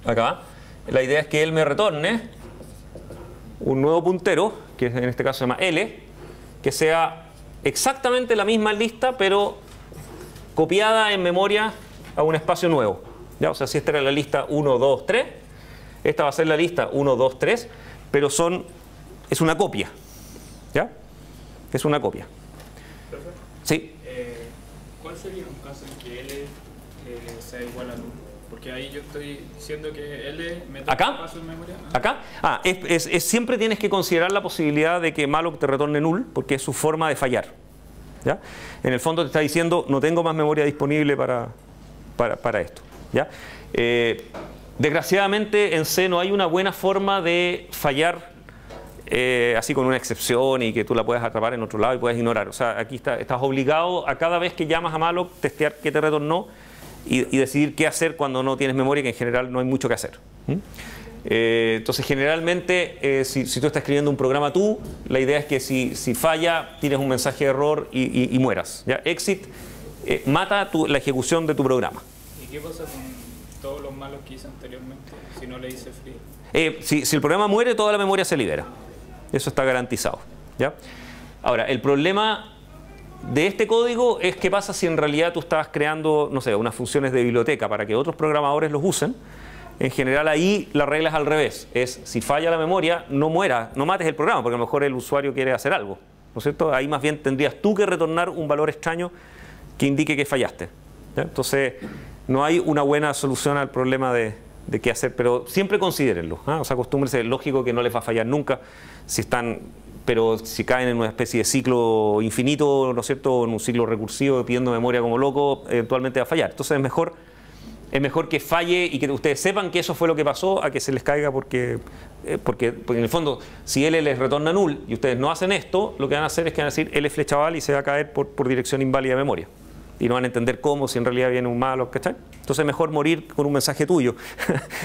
acá, la idea es que él me retorne un nuevo puntero, que en este caso se llama L, que sea exactamente la misma lista, pero copiada en memoria a un espacio nuevo. ¿Ya? O sea, si esta era la lista 1, 2, 3, esta va a ser la lista 1, 2, 3, pero es una copia. ¿Ya? Es una copia. Perfecto. Sí. ¿Cuál sería un caso en que L sea igual a null? Porque ahí yo estoy diciendo que L me da ¿Acá? un paso en memoria. ¿Acá? Siempre tienes que considerar la posibilidad de que malloc te retorne null, porque es su forma de fallar. ¿Ya? En el fondo te está diciendo, no tengo más memoria disponible para esto. ¿Ya? Desgraciadamente en C no hay una buena forma de fallar así con una excepción y que tú la puedas atrapar en otro lado y puedes ignorar. O sea, aquí estás obligado a cada vez que llamas a malloc testear qué te retornó y decidir qué hacer cuando no tienes memoria, que en general no hay mucho que hacer. Entonces generalmente si tú estás escribiendo un programa tú, la idea es que si falla tienes un mensaje de error y mueras. ¿Ya? Exit mata la ejecución de tu programa. ¿Y qué pasa con todos los malos que hice anteriormente si no le hice free? Si el programa muere, toda la memoria se libera. Eso está garantizado. ¿Ya? Ahora, el problema de este código es qué pasa si en realidad tú estás creando, no sé, unas funciones de biblioteca para que otros programadores los usen. En general ahí la regla es al revés. Es si falla la memoria, no mates el programa, porque a lo mejor el usuario quiere hacer algo. ¿No es cierto? Ahí más bien tendrías tú que retornar un valor extraño que indique que fallaste. ¿Ya? Entonces, no hay una buena solución al problema de qué hacer, pero siempre considérenlo. O sea, acostúmbrense, es lógico que no les va a fallar nunca, pero si caen en una especie de ciclo infinito, ¿no es cierto?, en un ciclo recursivo pidiendo memoria como loco, eventualmente va a fallar. Entonces es mejor que falle y que ustedes sepan que eso fue lo que pasó a que se les caiga porque en el fondo, si L les retorna null y ustedes no hacen esto, lo que van a hacer es que van a decir L flecha val y se va a caer por dirección inválida de memoria. Y no van a entender cómo, si en realidad viene un malo, ¿cachai? Entonces es mejor morir con un mensaje tuyo,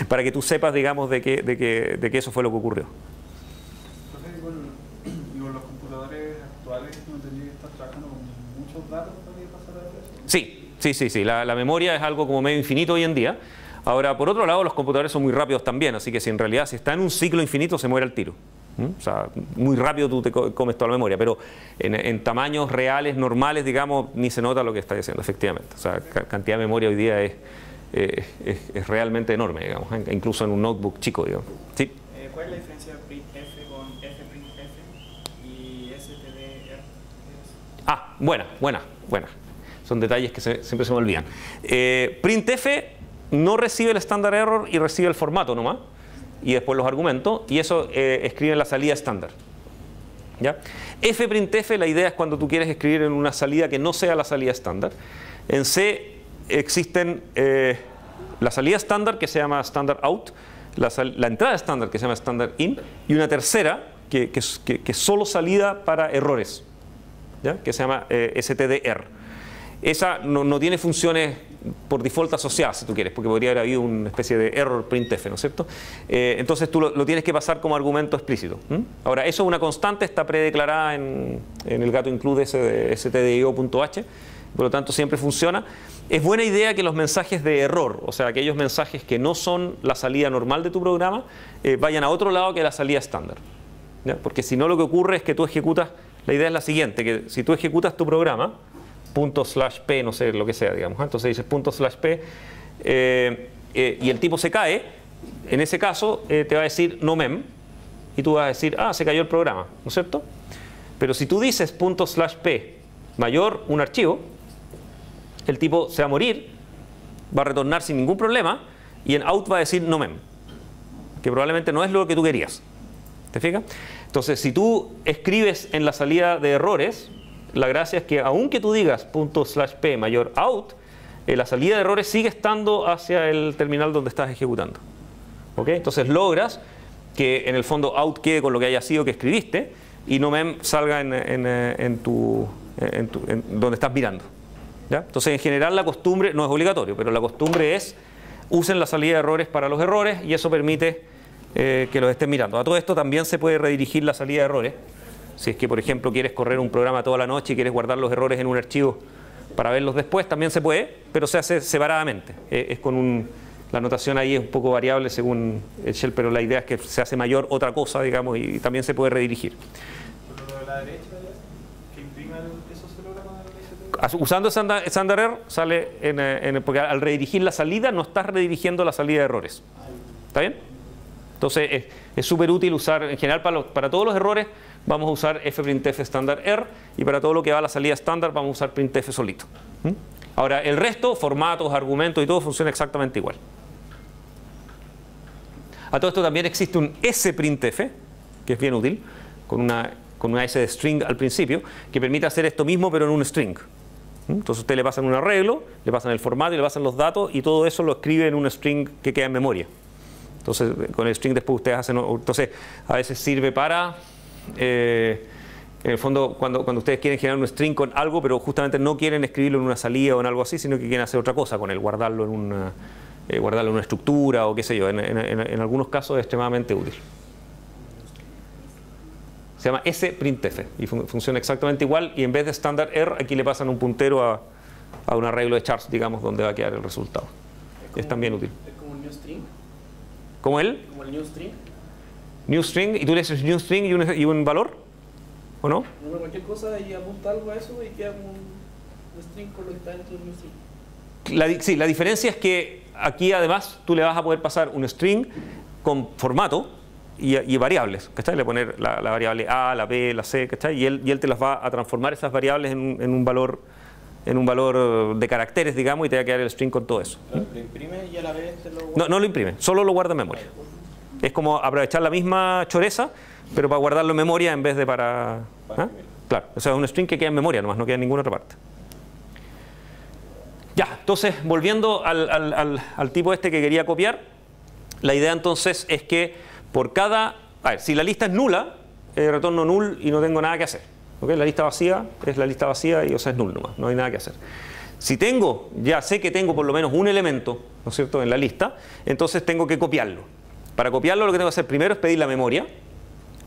para que tú sepas, digamos, de que eso fue lo que ocurrió. Con los computadores actuales no tendría que estar trabajando con muchos datos para pasar a eso. Sí. La memoria es algo como medio infinito hoy en día. Ahora, por otro lado, los computadores son muy rápidos también, así que si en realidad si está en un ciclo infinito se muere al tiro. O sea, muy rápido tú te comes toda la memoria, pero en tamaños reales, normales, digamos, ni se nota lo que está diciendo, efectivamente. O sea, cantidad de memoria hoy día es realmente enorme, digamos, incluso en un notebook chico, digamos. ¿Sí? ¿Cuál es la diferencia de printf con fprintf y stdr? Ah, buena. Son detalles que siempre se me olvidan. Printf no recibe el standard error y recibe el formato nomás, y después los argumentos, y eso escribe en la salida estándar. ¿Ya? Fprintf, la idea es cuando tú quieres escribir en una salida que no sea la salida estándar. En C existen la salida estándar que se llama standard out, la entrada estándar que se llama standard in, y una tercera que es solo salida para errores, ¿ya? Que se llama stdr. Esa no tiene funciones por default asociadas, si tú quieres, porque podría haber habido una especie de error printf, ¿no es cierto? Entonces tú lo tienes que pasar como argumento explícito. Ahora, eso es una constante, está predeclarada en el gato include ese de stdio.h, por lo tanto siempre funciona. Es buena idea que los mensajes de error, o sea, aquellos mensajes que no son la salida normal de tu programa, vayan a otro lado que la salida estándar. ¿Ya? Porque si no, lo que ocurre es que tú ejecutas, la idea es la siguiente, que si tú ejecutas tu programa, ./p, no sé, lo que sea, digamos. Entonces dices ./p y el tipo se cae, en ese caso te va a decir no mem y tú vas a decir, se cayó el programa, ¿no es cierto? Pero si tú dices ./p mayor un archivo, el tipo se va a morir, va a retornar sin ningún problema y en out va a decir no mem, que probablemente no es lo que tú querías. ¿Te fijas? Entonces, si tú escribes en la salida de errores, la gracia es que aunque tú digas ./p mayor out, la salida de errores sigue estando hacia el terminal donde estás ejecutando. ¿Ok? Entonces logras que en el fondo out quede con lo que haya sido que escribiste y no mem salga en donde estás mirando. ¿Ya? Entonces en general la costumbre, no es obligatorio, pero la costumbre es usen la salida de errores para los errores y eso permite que los estén mirando. A todo esto también se puede redirigir la salida de errores. Si es que, por ejemplo, quieres correr un programa toda la noche y quieres guardar los errores en un archivo para verlos después, también se puede, pero se hace separadamente. Es con la notación ahí es un poco variable según el shell, pero la idea es que se hace mayor otra cosa, digamos, y también se puede redirigir. ¿Pero lo de la derecha, que imprima eso se logra con el Usando standard error, sale porque al redirigir la salida no estás redirigiendo la salida de errores. ¿Está bien? Entonces es súper útil usar, en general para todos los errores, vamos a usar fprintf standard error y para todo lo que va a la salida estándar vamos a usar printf solito. Ahora, el resto, formatos, argumentos y todo funciona exactamente igual. A todo esto también existe un sprintf, que es bien útil, con una S de string al principio, que permite hacer esto mismo pero en un string. Entonces usted le pasan un arreglo, le pasan el formato y le pasan los datos y todo eso lo escribe en un string que queda en memoria. Entonces con el string después ustedes hacen, entonces a veces sirve para, en el fondo cuando ustedes quieren generar un string con algo pero justamente no quieren escribirlo en una salida o en algo así, sino que quieren hacer otra cosa con él, guardarlo en una estructura o qué sé yo, en algunos casos es extremadamente útil. Se llama sprintf y funciona exactamente igual y en vez de standard error aquí le pasan un puntero a un arreglo de chars, digamos, donde va a quedar el resultado. Es también útil. ¿Es como un new string? ¿Cómo él? ¿Como el new string? New string, y tú le dices new string y un valor, ¿o no? No, cualquier cosa y apunta algo a eso y queda como un string con lo que está dentro del new string. Sí, la diferencia es que aquí además tú le vas a poder pasar un string con formato y variables, ¿cachai? Le poner la variable A, la B, la C, ¿cachai? Y él te las va a transformar esas variables en un valor en un valor de caracteres, digamos, y te va a quedar el string con todo eso. Lo imprime y a la vez te lo guarda. No, no lo imprime, solo lo guarda en memoria. Es como aprovechar la misma choreza, pero para guardarlo en memoria en vez de para... ¿ah? Claro, o sea, es un string que queda en memoria nomás, no queda en ninguna otra parte. Ya, entonces, volviendo al tipo este que quería copiar, la idea entonces es que por cada... A ver, si la lista es nula, retorno null y no tengo nada que hacer. ¿Okay? La lista vacía es la lista vacía y o sea, es null nomás, no hay nada que hacer. Si tengo, ya sé que tengo por lo menos un elemento, ¿no es cierto?, en la lista, entonces tengo que copiarlo. Para copiarlo lo que tengo que hacer primero es pedir la memoria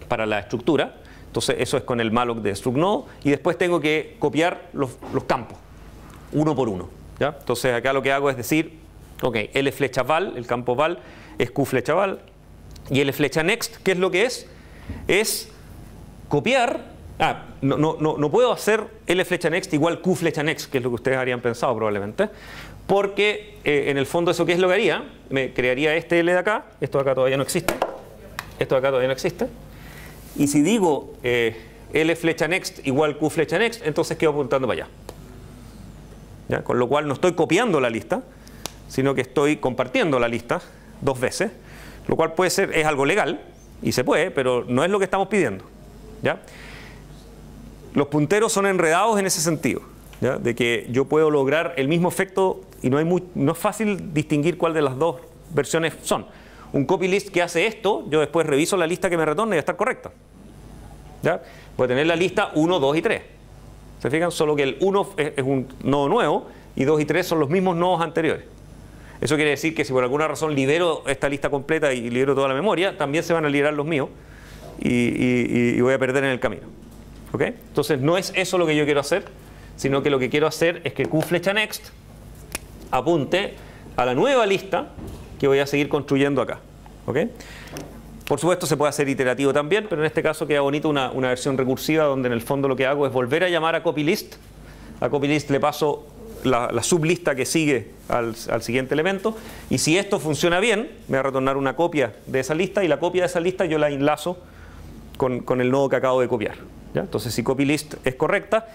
para la estructura. Entonces eso es con el malloc de struct node y después tengo que copiar los campos, uno por uno. ¿Ya? Entonces acá lo que hago es decir, ok, L flecha val, el campo val es Q flecha val y L flecha next, ¿qué es lo que es? Es copiar, no puedo hacer L flecha next igual Q flecha next, que es lo que ustedes habrían pensado probablemente, porque en el fondo eso ¿qué es lo que haría? Me crearía este L de acá, esto de acá todavía no existe, esto de acá todavía no existe, y si digo L flecha next igual Q flecha next, entonces quedo apuntando para allá. ¿Ya? Con lo cual no estoy copiando la lista, sino que estoy compartiendo la lista dos veces, lo cual puede ser, es algo legal, y se puede, pero no es lo que estamos pidiendo. ¿Ya? Los punteros son enredados en ese sentido, ¿ya? De que yo puedo lograr el mismo efecto y no es fácil distinguir cuál de las dos versiones son. Un copylist que hace esto, yo después reviso la lista que me retorna y va a estar correcta. ¿Ya? Voy a tener la lista 1, 2 y 3. ¿Se fijan? Solo que el 1 es un nodo nuevo y 2 y 3 son los mismos nodos anteriores. Eso quiere decir que si por alguna razón libero esta lista completa y libero toda la memoria, también se van a liberar los míos y voy a perder en el camino. ¿Ok? Entonces no es eso lo que yo quiero hacer, sino que lo que quiero hacer es que Q flecha next apunte a la nueva lista que voy a seguir construyendo acá. ¿Ok? Por supuesto se puede hacer iterativo también, pero en este caso queda bonito una versión recursiva donde en el fondo lo que hago es volver a llamar a copylist. A copylist le paso la sublista que sigue al siguiente elemento y si esto funciona bien me va a retornar una copia de esa lista y la copia de esa lista yo la enlazo con el nodo que acabo de copiar. ¿Ya? Entonces si copylist es correcta,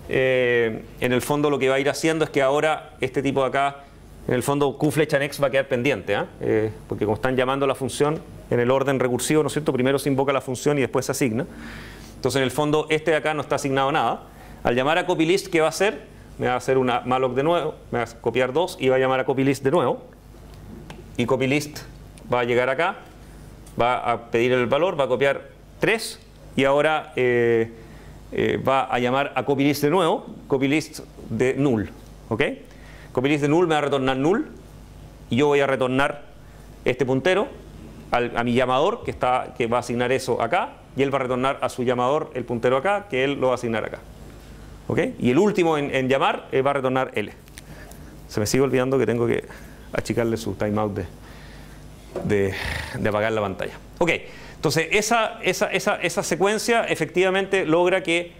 en el fondo lo que va a ir haciendo es que ahora este tipo de acá, en el fondo Q flecha next va a quedar pendiente, porque como están llamando la función en el orden recursivo, ¿no es cierto? Primero se invoca la función y después se asigna. Entonces en el fondo este de acá no está asignado nada. Al llamar a copylist, ¿qué va a hacer? Me va a hacer una malloc de nuevo, me va a copiar 2 y va a llamar a copylist de nuevo. Y copylist va a llegar acá, va a pedir el valor, va a copiar 3 y ahora va a llamar a copylist de nuevo, copylist de null. ¿Ok? Copylist de null me va a retornar null y yo voy a retornar este puntero a mi llamador que va a asignar eso acá y él va a retornar a su llamador el puntero acá que él lo va a asignar acá. ¿Okay? Y el último en llamar va a retornar L. Se me sigue olvidando que tengo que achicarle su timeout de apagar la pantalla. Ok, entonces esa secuencia efectivamente logra que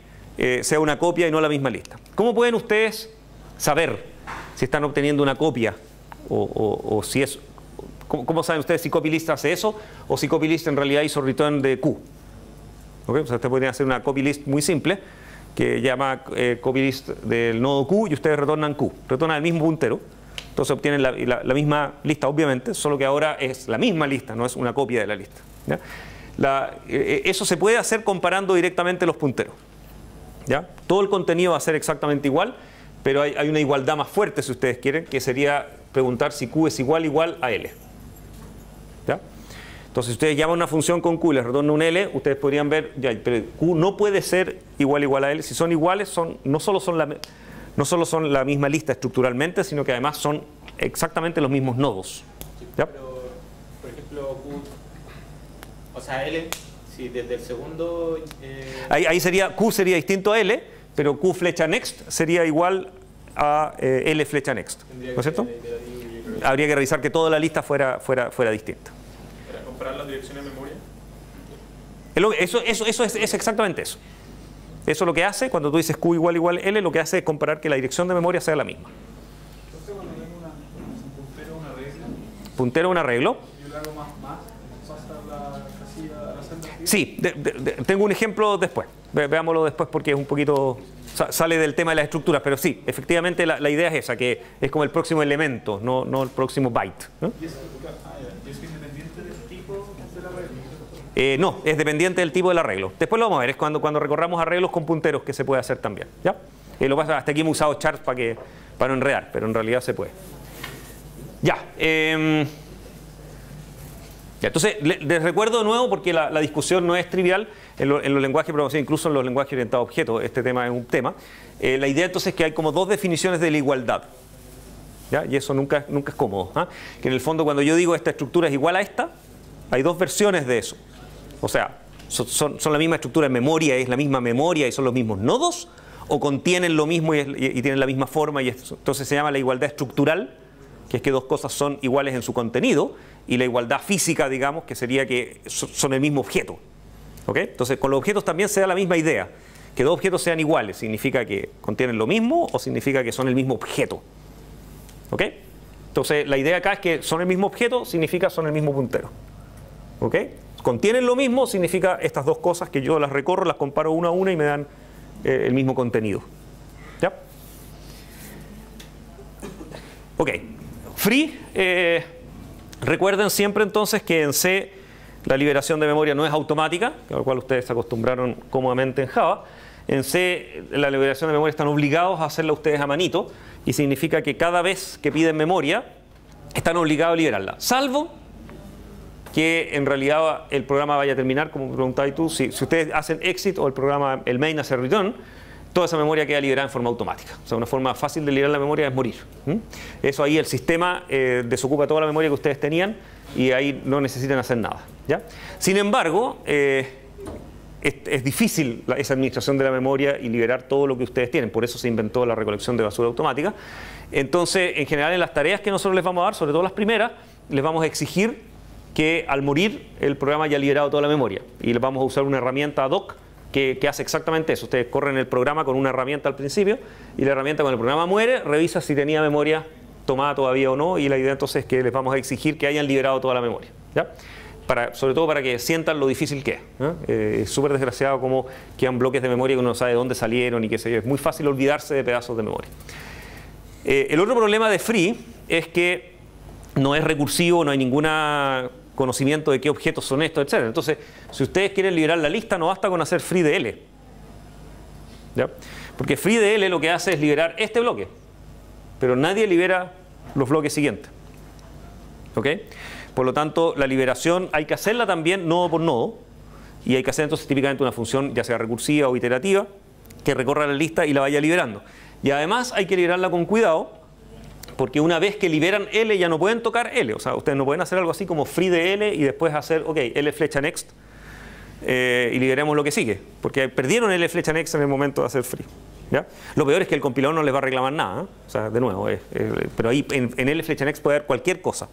sea una copia y no la misma lista. ¿Cómo pueden ustedes saber si están obteniendo una copia o si es... ¿Cómo saben ustedes si copylist hace eso o si copylist en realidad hizo return de Q? ¿Okay? O sea, ustedes podrían hacer una copylist muy simple que llama copylist del nodo Q y ustedes retornan Q, retornan el mismo puntero, entonces obtienen la misma lista obviamente, solo que ahora es la misma lista, no es una copia de la lista. ¿Ya? Eso se puede hacer comparando directamente los punteros. ¿Ya? Todo el contenido va a ser exactamente igual, pero hay una igualdad más fuerte si ustedes quieren, que sería preguntar si Q es igual a L. ¿Ya? Entonces, si ustedes llaman una función con Q y les retorna un L, ustedes podrían ver, ya, pero Q no puede ser igual a L. Si son iguales, no solo son la misma lista estructuralmente, sino que además son exactamente los mismos nodos. ¿Ya? Pero, por ejemplo, Q, o sea, L, si desde el segundo... Ahí sería, Q sería distinto a L, pero Q flecha next sería igual a L flecha next. ¿No es cierto? Habría que revisar que toda la lista fuera distinta. ¿Para comparar las direcciones de memoria? Eso es exactamente eso. Eso lo que hace, cuando tú dices Q igual L, lo que hace es comparar que la dirección de memoria sea la misma. Entonces cuando tengo un puntero, una regla, Puntero, un arreglo. yo le hago más, pasa la casilla a la celda. Sí, tengo un ejemplo después. veámoslo después porque es un poquito... sale del tema de las estructuras, pero sí, efectivamente la idea es esa, que es como el próximo elemento, no el próximo byte, ¿no? ¿Y es independiente del tipo del arreglo? No, es dependiente del tipo del arreglo. Después lo vamos a ver, es cuando recorramos arreglos con punteros que se puede hacer también, ¿ya? Lo pasa, hasta aquí hemos usado charts para no enredar, pero en realidad se puede. Ya. Entonces, les recuerdo de nuevo, porque la discusión no es trivial en los lenguajes de programación, incluso en los lenguajes orientados a objetos, este tema es un tema. La idea entonces es que hay como dos definiciones de la igualdad, ¿ya? Y eso nunca es cómodo, ¿ah? Que en el fondo cuando yo digo esta estructura es igual a esta, hay dos versiones de eso. O sea, son la misma estructura en memoria, es la misma memoria y son los mismos nodos, o contienen lo mismo y tienen la misma forma, y entonces se llama la igualdad estructural, que es que dos cosas son iguales en su contenido, y la igualdad física, digamos, que sería que son el mismo objeto. ¿Ok? Entonces, con los objetos también se da la misma idea. Que dos objetos sean iguales, ¿significa que contienen lo mismo o significa que son el mismo objeto? ¿Ok? Entonces, la idea acá es que son el mismo objeto, significa son el mismo puntero. ¿Ok? Contienen lo mismo, significa estas dos cosas que yo las recorro, las comparo una a una y me dan el mismo contenido. ¿Ya? Ok. Free. Recuerden siempre entonces que en C la liberación de memoria no es automática, a lo cual ustedes se acostumbraron cómodamente en Java. En C la liberación de memoria están obligados a hacerla ustedes a manito, y significa que cada vez que piden memoria están obligados a liberarla, salvo que en realidad el programa vaya a terminar, como preguntabas tú, si ustedes hacen exit o el main hace return, toda esa memoria queda liberada en forma automática. O sea, una forma fácil de liberar la memoria es morir. Eso ahí el sistema desocupa toda la memoria que ustedes tenían y ahí no necesitan hacer nada, ¿ya? Sin embargo, es difícil esa administración de la memoria y liberar todo lo que ustedes tienen. Por eso se inventó la recolección de basura automática. Entonces, en general, en las tareas que nosotros les vamos a dar, sobre todo las primeras, les vamos a exigir que al morir el programa haya liberado toda la memoria. Y les vamos a usar una herramienta ad hoc que hace exactamente eso. Ustedes corren el programa con una herramienta al principio y la herramienta, cuando el programa muere, revisa si tenía memoria tomada todavía o no, y la idea entonces es que les vamos a exigir que hayan liberado toda la memoria, ¿ya? Sobre todo para que sientan lo difícil que es, ¿no? Es súper desgraciado como quedan bloques de memoria que uno no sabe de dónde salieron y qué sé yo. Es muy fácil olvidarse de pedazos de memoria. El otro problema de free es que no es recursivo, no hay ningún conocimiento de qué objetos son estos, etc. Entonces, si ustedes quieren liberar la lista, no basta con hacer free de L, ¿ya? Porque free de L lo que hace es liberar este bloque, pero nadie libera los bloques siguientes. ¿Ok? Por lo tanto, la liberación hay que hacerla también nodo por nodo, y hay que hacer entonces típicamente una función, ya sea recursiva o iterativa, que recorra la lista y la vaya liberando. Y además hay que liberarla con cuidado, porque una vez que liberan L ya no pueden tocar L. O sea, ustedes no pueden hacer algo así como free de L y después hacer, ok, L flecha next, y liberemos lo que sigue, porque perdieron L flecha next en el momento de hacer free, ¿ya? Lo peor es que el compilador no les va a reclamar nada, ¿eh? O sea, de nuevo, pero ahí en L flecha next puede haber cualquier cosa,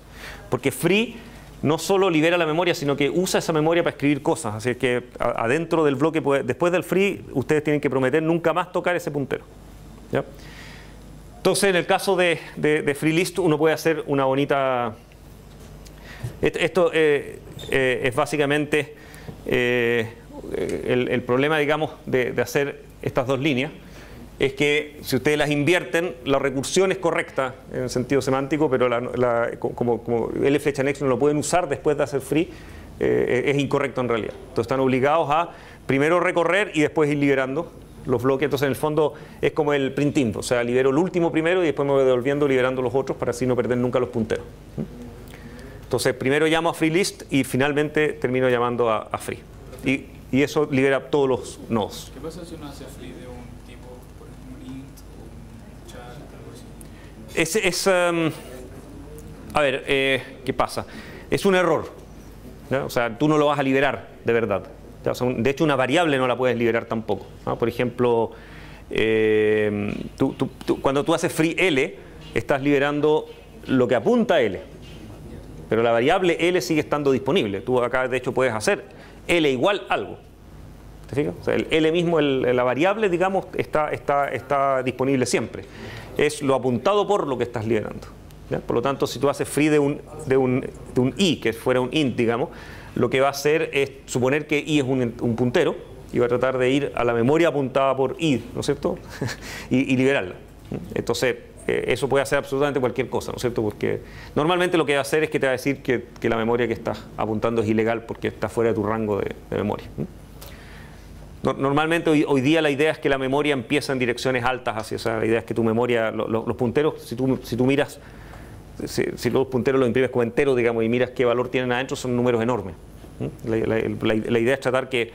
porque free no solo libera la memoria, sino que usa esa memoria para escribir cosas. Así que adentro del bloque, después del free, ustedes tienen que prometer nunca más tocar ese puntero, ¿ya? Entonces, en el caso de free list, uno puede hacer una bonita... Esto es básicamente el problema, digamos, de hacer estas dos líneas. Es que si ustedes las invierten, la recursión es correcta en el sentido semántico, pero como L flecha next no lo pueden usar después de hacer free, es incorrecto en realidad. Entonces están obligados a primero recorrer y después ir liberando los bloques. Entonces en el fondo es como el printing, o sea, libero el último primero y después me voy devolviendo liberando los otros para así no perder nunca los punteros. Entonces primero llamo a free list y finalmente termino llamando a free. Y eso libera todos los nodos. ¿Qué pasa si uno hace free de un tipo, por ejemplo, un int o un chat, algo así? A ver, ¿qué pasa? Es un error, ¿no? O sea, tú no lo vas a liberar de verdad. O sea, de hecho, una variable no la puedes liberar tampoco, ¿no? Por ejemplo, cuando tú haces free L, estás liberando lo que apunta a L. Pero la variable L sigue estando disponible. Tú acá, de hecho, puedes hacer L igual algo. ¿Te fijas? O sea, el L mismo, la variable, digamos, está disponible siempre. Es lo apuntado por lo que estás liberando, ¿ya? Por lo tanto, si tú haces free de un I, que fuera un int, digamos, lo que va a hacer es suponer que I es un puntero, y va a tratar de ir a la memoria apuntada por id, ¿no es cierto? y liberarla. Entonces, eso puede hacer absolutamente cualquier cosa, ¿no es cierto? Porque normalmente lo que va a hacer es que te va a decir que la memoria que estás apuntando es ilegal porque está fuera de tu rango de memoria. Normalmente hoy día la idea es que la memoria empieza en direcciones altas, o sea, la idea es que tu memoria, los punteros, si tú miras, si los punteros los imprimes como enteros, digamos, y miras qué valor tienen adentro, son números enormes. La idea es tratar que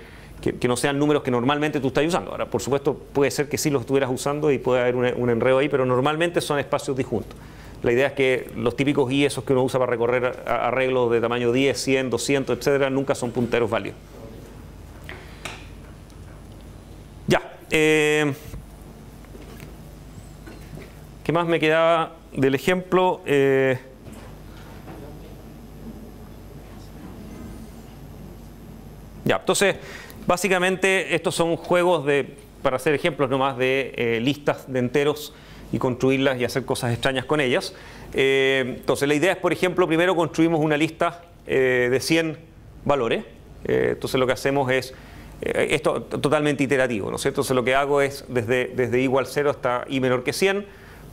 no sean números que normalmente tú estás usando. Ahora, por supuesto, puede ser que sí los estuvieras usando y puede haber un enredo ahí, pero normalmente son espacios disjuntos. La idea es que los típicos i, esos que uno usa para recorrer arreglos de tamaño 10, 100, 200, etcétera, nunca son punteros válidos. Ya. ¿Qué más me quedaba del ejemplo? Ya, entonces, básicamente estos son juegos para hacer ejemplos nomás de listas de enteros y construirlas y hacer cosas extrañas con ellas. Entonces, la idea es, por ejemplo, primero construimos una lista de 100 valores. Entonces, lo que hacemos es, esto totalmente iterativo, ¿no es cierto? Entonces, lo que hago es, desde i igual 0 hasta i menor que 100,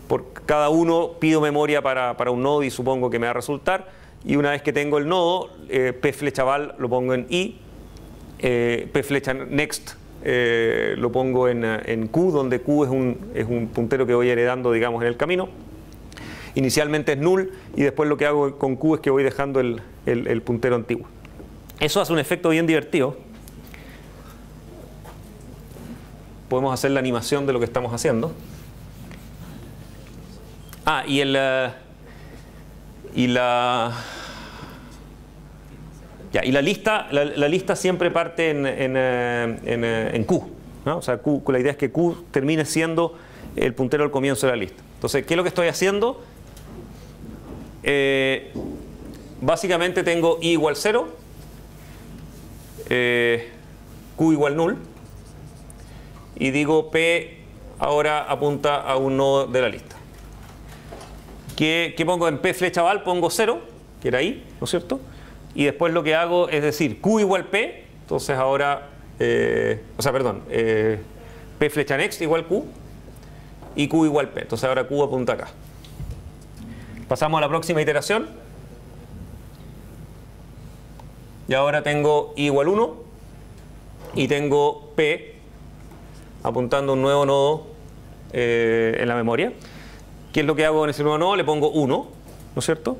por cada uno pido memoria para un nodo y supongo que me va a resultar. Y una vez que tengo el nodo, p flecha val lo pongo en i, p flecha next lo pongo en q, donde q es un puntero que voy heredando, digamos, en el camino. Inicialmente es null y después lo que hago con q es que voy dejando el puntero antiguo. Eso hace un efecto bien divertido. Podemos hacer la animación de lo que estamos haciendo. Y la lista siempre parte en Q, ¿no? O sea, la idea es que Q termine siendo el puntero al comienzo de la lista. Entonces, ¿qué es lo que estoy haciendo? Básicamente tengo i igual 0, Q igual null, y digo P ahora apunta a un nodo de la lista. ¿Qué pongo en P flecha val? Pongo 0, que era I, ¿no es cierto? Y después lo que hago es decir Q igual P, entonces ahora, P flecha next igual Q, y Q igual P, entonces ahora Q apunta acá. Pasamos a la próxima iteración. Y ahora tengo I igual 1, y tengo P apuntando a un nuevo nodo en la memoria. ¿Qué es lo que hago en ese nuevo nodo? Le pongo 1, ¿no es cierto?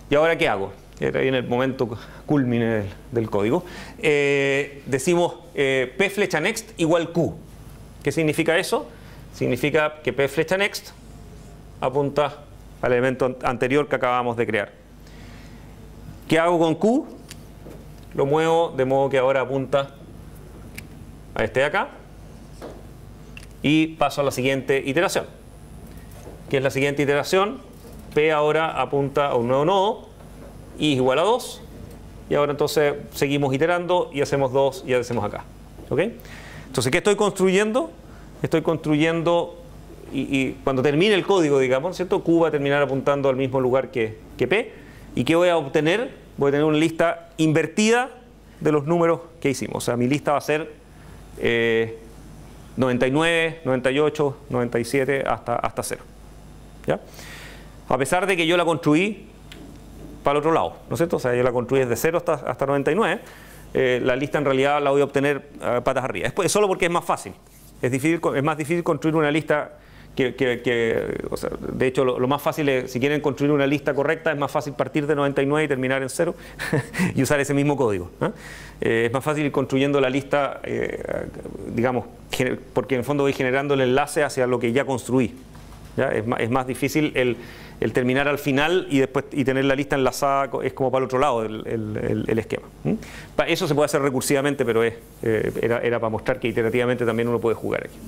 ¿Y ahora qué hago? Ahí en el momento culmine del código. Decimos P flecha next igual Q. ¿Qué significa eso? Significa que P flecha next apunta al elemento anterior que acabamos de crear. ¿Qué hago con Q? Lo muevo de modo que ahora apunta a este de acá. Y paso a la siguiente iteración. ¿Qué es la siguiente iteración? P ahora apunta a un nuevo nodo, i es igual a 2, y ahora entonces seguimos iterando y hacemos 2 y hacemos acá. ¿Ok? Entonces, ¿qué estoy construyendo? Estoy construyendo, y cuando termine el código, digamos, ¿cierto? Q va a terminar apuntando al mismo lugar que P. ¿Y qué voy a obtener? Voy a tener una lista invertida de los números que hicimos. O sea, mi lista va a ser 99, 98, 97 hasta 0. ¿Ya? A pesar de que yo la construí para el otro lado, ¿no es cierto? O sea, yo la construí desde 0 hasta 99, la lista en realidad la voy a obtener patas arriba. Es solo porque es más fácil. Es más difícil construir una lista o sea, de hecho, lo más fácil es, si quieren construir una lista correcta, es más fácil partir de 99 y terminar en 0 y usar ese mismo código. Es más fácil ir construyendo la lista, digamos, porque en el fondo voy generando el enlace hacia lo que ya construí. ¿Ya? Es más difícil el terminar al final y después tener la lista enlazada, es como para el otro lado el esquema. Eso se puede hacer recursivamente, pero era para mostrar que iterativamente también uno puede jugar aquí.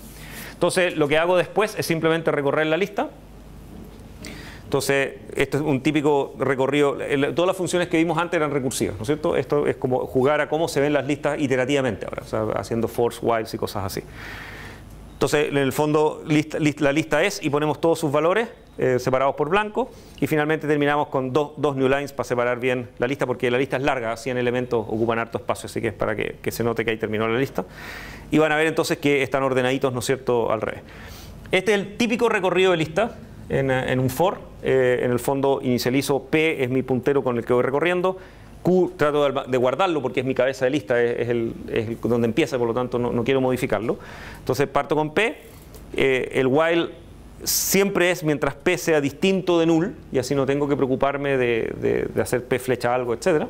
Entonces, lo que hago después es simplemente recorrer la lista. Entonces, esto es un típico recorrido. Todas las funciones que vimos antes eran recursivas, ¿no es cierto? Esto es como jugar a cómo se ven las listas iterativamente ahora, o sea, haciendo force, whiles y cosas así. Entonces, en el fondo, la lista es, y ponemos todos sus valores separados por blanco, y finalmente terminamos con dos new lines para separar bien la lista, porque la lista es larga, 100 elementos ocupan harto espacio, así que es para que se note que ahí terminó la lista. Y van a ver entonces que están ordenaditos, ¿no es cierto?, al revés. Este es el típico recorrido de lista en un for. En el fondo inicializo P, es mi puntero con el que voy recorriendo. Q trato de guardarlo porque es mi cabeza de lista, es donde empieza, por lo tanto no quiero modificarlo. Entonces parto con P. El while siempre es mientras P sea distinto de null, y así no tengo que preocuparme de hacer P flecha algo, etc.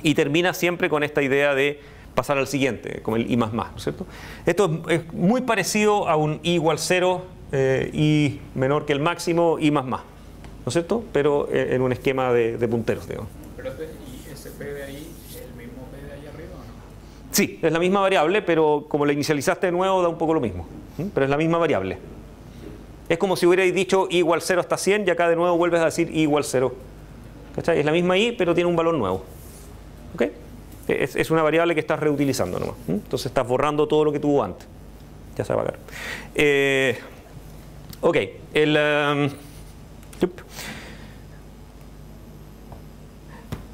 Y termina siempre con esta idea de pasar al siguiente, como el I++, ¿no es cierto? Esto es muy parecido a un I igual 0, I menor que el máximo, I++, ¿no es cierto? Pero en un esquema de punteros, digamos. ¿Y ese P de ahí es el mismo P de ahí arriba o no? Sí, es la misma variable, pero como la inicializaste de nuevo da un poco lo mismo. Pero es la misma variable. Es como si hubierais dicho I igual 0 hasta 100 y acá de nuevo vuelves a decir I igual 0. ¿Cachai? Es la misma I, pero tiene un valor nuevo. ¿Ok? Es una variable que estás reutilizando nomás. Entonces estás borrando todo lo que tuvo antes. Ya se va a apagar. Ok.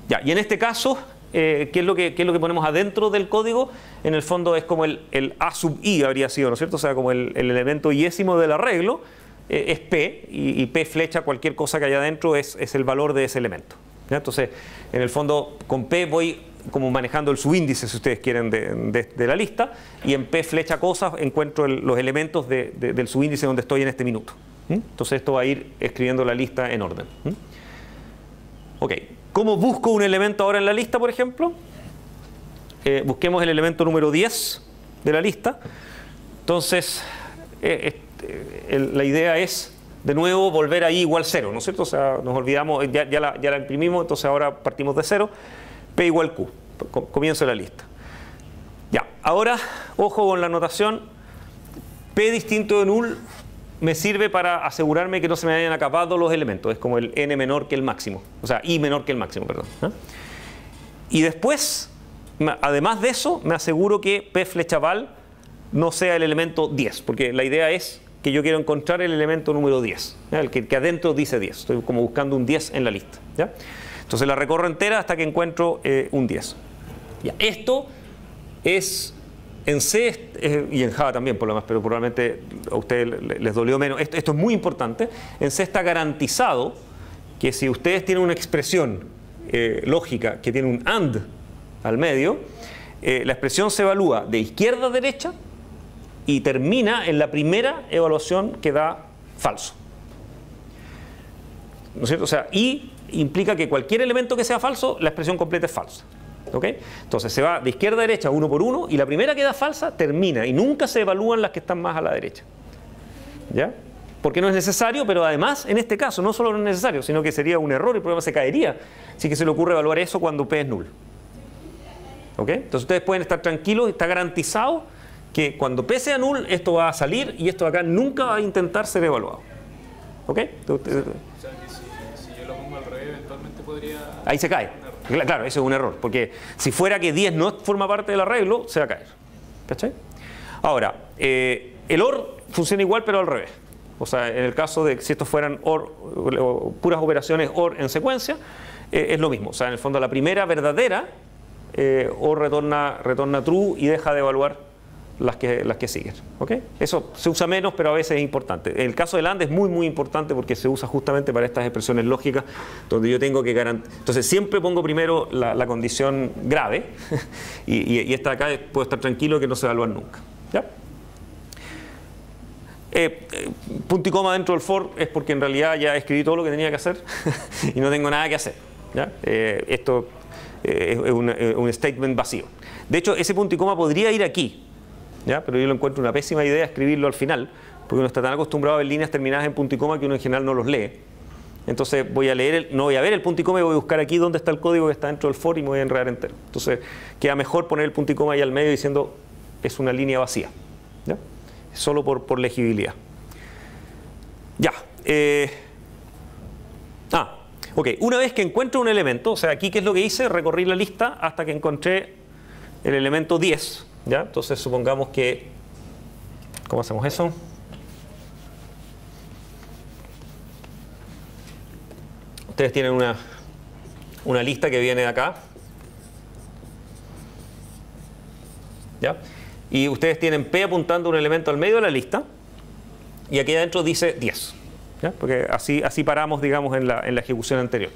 Ya, y en este caso, ¿qué es lo que ponemos adentro del código? En el fondo es como el A sub I habría sido, ¿no es cierto? O sea, como el elemento iésimo del arreglo es P, y P flecha cualquier cosa que haya adentro es el valor de ese elemento. ¿Ya? Entonces, en el fondo, con P voy como manejando el subíndice, si ustedes quieren, de la lista, y en P flecha cosas encuentro los elementos del subíndice donde estoy en este minuto. Entonces esto va a ir escribiendo la lista en orden. Ok, ¿cómo busco un elemento ahora en la lista, por ejemplo? Busquemos el elemento número 10 de la lista. Entonces, la idea es, de nuevo, volver ahí igual 0, ¿no es cierto? O sea, nos olvidamos, ya la imprimimos, entonces ahora partimos de 0. P igual Q, comienzo la lista. Ya, ahora, ojo con la notación, P distinto de null me sirve para asegurarme que no se me hayan acabado los elementos, es como el n menor que el máximo, o sea, I menor que el máximo, perdón. Y después, además de eso, me aseguro que P flecha val no sea el elemento 10, porque la idea es que yo quiero encontrar el elemento número 10, ¿ya? El que adentro dice 10, estoy como buscando un 10 en la lista, ¿ya? Entonces la recorro entera hasta que encuentro un 10. Ya, esto es en C y en Java también, por lo más, pero probablemente a ustedes les dolió menos. Esto es muy importante. En C está garantizado que si ustedes tienen una expresión lógica que tiene un AND al medio, la expresión se evalúa de izquierda a derecha y termina en la primera evaluación que da falso. ¿No es cierto? O sea, y implica que cualquier elemento que sea falso, la expresión completa es falsa. ¿Ok? Entonces se va de izquierda a derecha uno por uno y la primera que da falsa termina y nunca se evalúan las que están más a la derecha. ¿Ya? Porque no es necesario, pero además en este caso no solo no es necesario, sino que sería un error y el programa se caería. Así que se le ocurre evaluar eso cuando P es null. ¿Ok? Entonces ustedes pueden estar tranquilos, está garantizado que cuando P sea null esto va a salir y esto de acá nunca va a intentar ser evaluado. ¿Ok? Entonces, si yo lo pongo al revés, eventualmente podría... Ahí se cae. Claro, eso es un error, porque si fuera que 10 no forma parte del arreglo, se va a caer. ¿Cachai? Ahora, el OR funciona igual, pero al revés. O sea, en el caso de que si estos fueran OR, puras operaciones OR en secuencia, es lo mismo. O sea, en el fondo la primera verdadera, OR retorna true y deja de evaluar las que siguen. ¿Okay? Eso se usa menos, pero a veces es importante. En el caso del AND es muy, muy importante porque se usa justamente para estas expresiones lógicas donde yo tengo que garantizar. Entonces siempre pongo primero la condición grave y esta de acá puedo estar tranquilo que no se evalúan nunca. ¿Ya? Punto y coma dentro del for es porque en realidad ya escribí todo lo que tenía que hacer y no tengo nada que hacer. ¿Ya? Esto es un statement vacío. De hecho, ese punto y coma podría ir aquí. ¿Ya? Pero yo lo encuentro una pésima idea escribirlo al final, porque uno está tan acostumbrado a ver líneas terminadas en punto y coma que uno en general no los lee. Entonces voy a leer, no voy a ver el punto y coma y voy a buscar aquí dónde está el código que está dentro del for y me voy a enredar entero. Entonces queda mejor poner el punto y coma ahí al medio diciendo es una línea vacía. ¿Ya? Solo por legibilidad. Ya. Ok. Una vez que encuentro un elemento, o sea, aquí ¿qué es lo que hice? Recorrí la lista hasta que encontré el elemento 10. ¿Ya? Entonces supongamos que ¿Cómo hacemos eso? Ustedes tienen una lista que viene de acá. ¿Ya? Y ustedes tienen P apuntando un elemento al medio de la lista. Y aquí adentro dice 10. ¿Ya? Porque así paramos, digamos, en la ejecución anterior.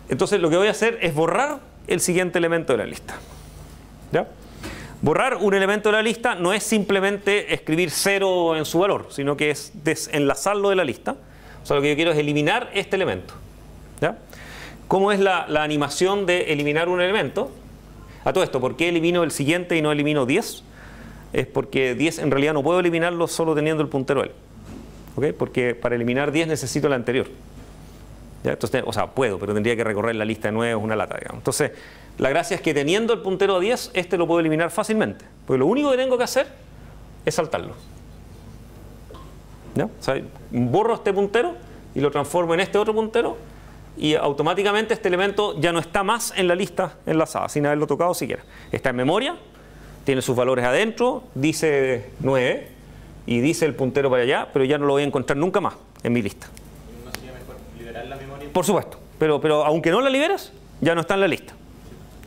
Entonces lo que voy a hacer es borrar el siguiente elemento de la lista. ¿Ya? Borrar un elemento de la lista no es simplemente escribir 0 en su valor, sino que es desenlazarlo de la lista. O sea, lo que yo quiero es eliminar este elemento. ¿Ya? ¿Cómo es la animación de eliminar un elemento? A todo esto, ¿por qué elimino el siguiente y no elimino 10? Es porque 10 en realidad no puedo eliminarlo solo teniendo el puntero L. ¿Okay? Porque para eliminar 10 necesito el anterior. ¿Ya? Entonces, o sea, puedo, pero tendría que recorrer la lista de 9, es una lata, digamos. Entonces, la gracia es que teniendo el puntero a 10, este lo puedo eliminar fácilmente. Porque lo único que tengo que hacer es saltarlo. ¿Ya? O sea, borro este puntero y lo transformo en este otro puntero y automáticamente este elemento ya no está más en la lista enlazada, sin haberlo tocado siquiera. Está en memoria, tiene sus valores adentro, dice 9 y dice el puntero para allá, pero ya no lo voy a encontrar nunca más en mi lista. ¿No sería mejor liberar la memoria? Por supuesto, pero aunque no la liberes, ya no está en la lista.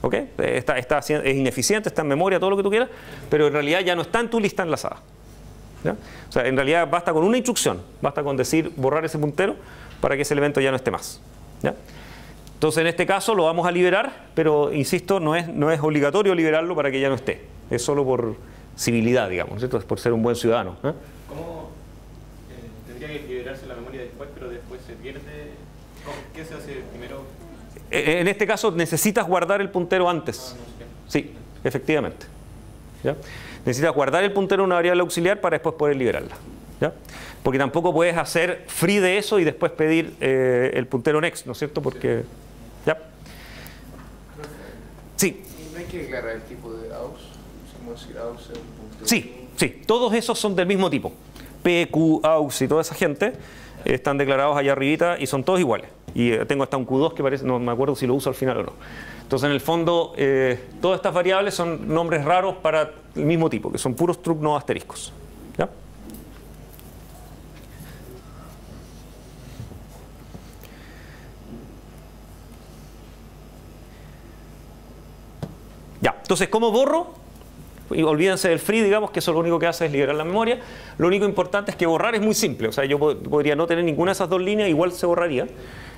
¿Ok? Es ineficiente, está en memoria, todo lo que tú quieras, pero en realidad ya no está en tu lista enlazada. ¿Ya? O sea, en realidad basta con una instrucción, basta con decir borrar ese puntero para que ese elemento ya no esté más. ¿Ya? Entonces en este caso lo vamos a liberar, pero insisto, no es obligatorio liberarlo para que ya no esté. Es solo por civilidad, digamos, ¿cierto? Es por ser un buen ciudadano. ¿Cómo tendría que liberarse la memoria después, pero después se pierde? ¿Qué se hace primero? En este caso necesitas guardar el puntero antes. Sí, efectivamente. ¿Ya? Necesitas guardar el puntero en una variable auxiliar para después poder liberarla. ¿Ya? Porque tampoco puedes hacer free de eso y después pedir el puntero next, ¿no es cierto? Porque... ¿Ya? Sí. ¿No hay que declarar el tipo de AUX? ¿Cómo decir AUX es un puntero? Sí. Todos esos son del mismo tipo. P, Q, AUX y toda esa gente están declarados allá arribita y son todos iguales. Y tengo hasta un Q2 que parece, no me acuerdo si lo uso al final o no. Entonces, en el fondo, todas estas variables son nombres raros para el mismo tipo, que son puros struct no asteriscos. ¿Ya? Ya, entonces, ¿cómo borro? Y olvídense del free, digamos, que eso lo único que hace es liberar la memoria. Lo único importante es que borrar es muy simple. O sea, yo podría no tener ninguna de esas dos líneas, igual se borraría.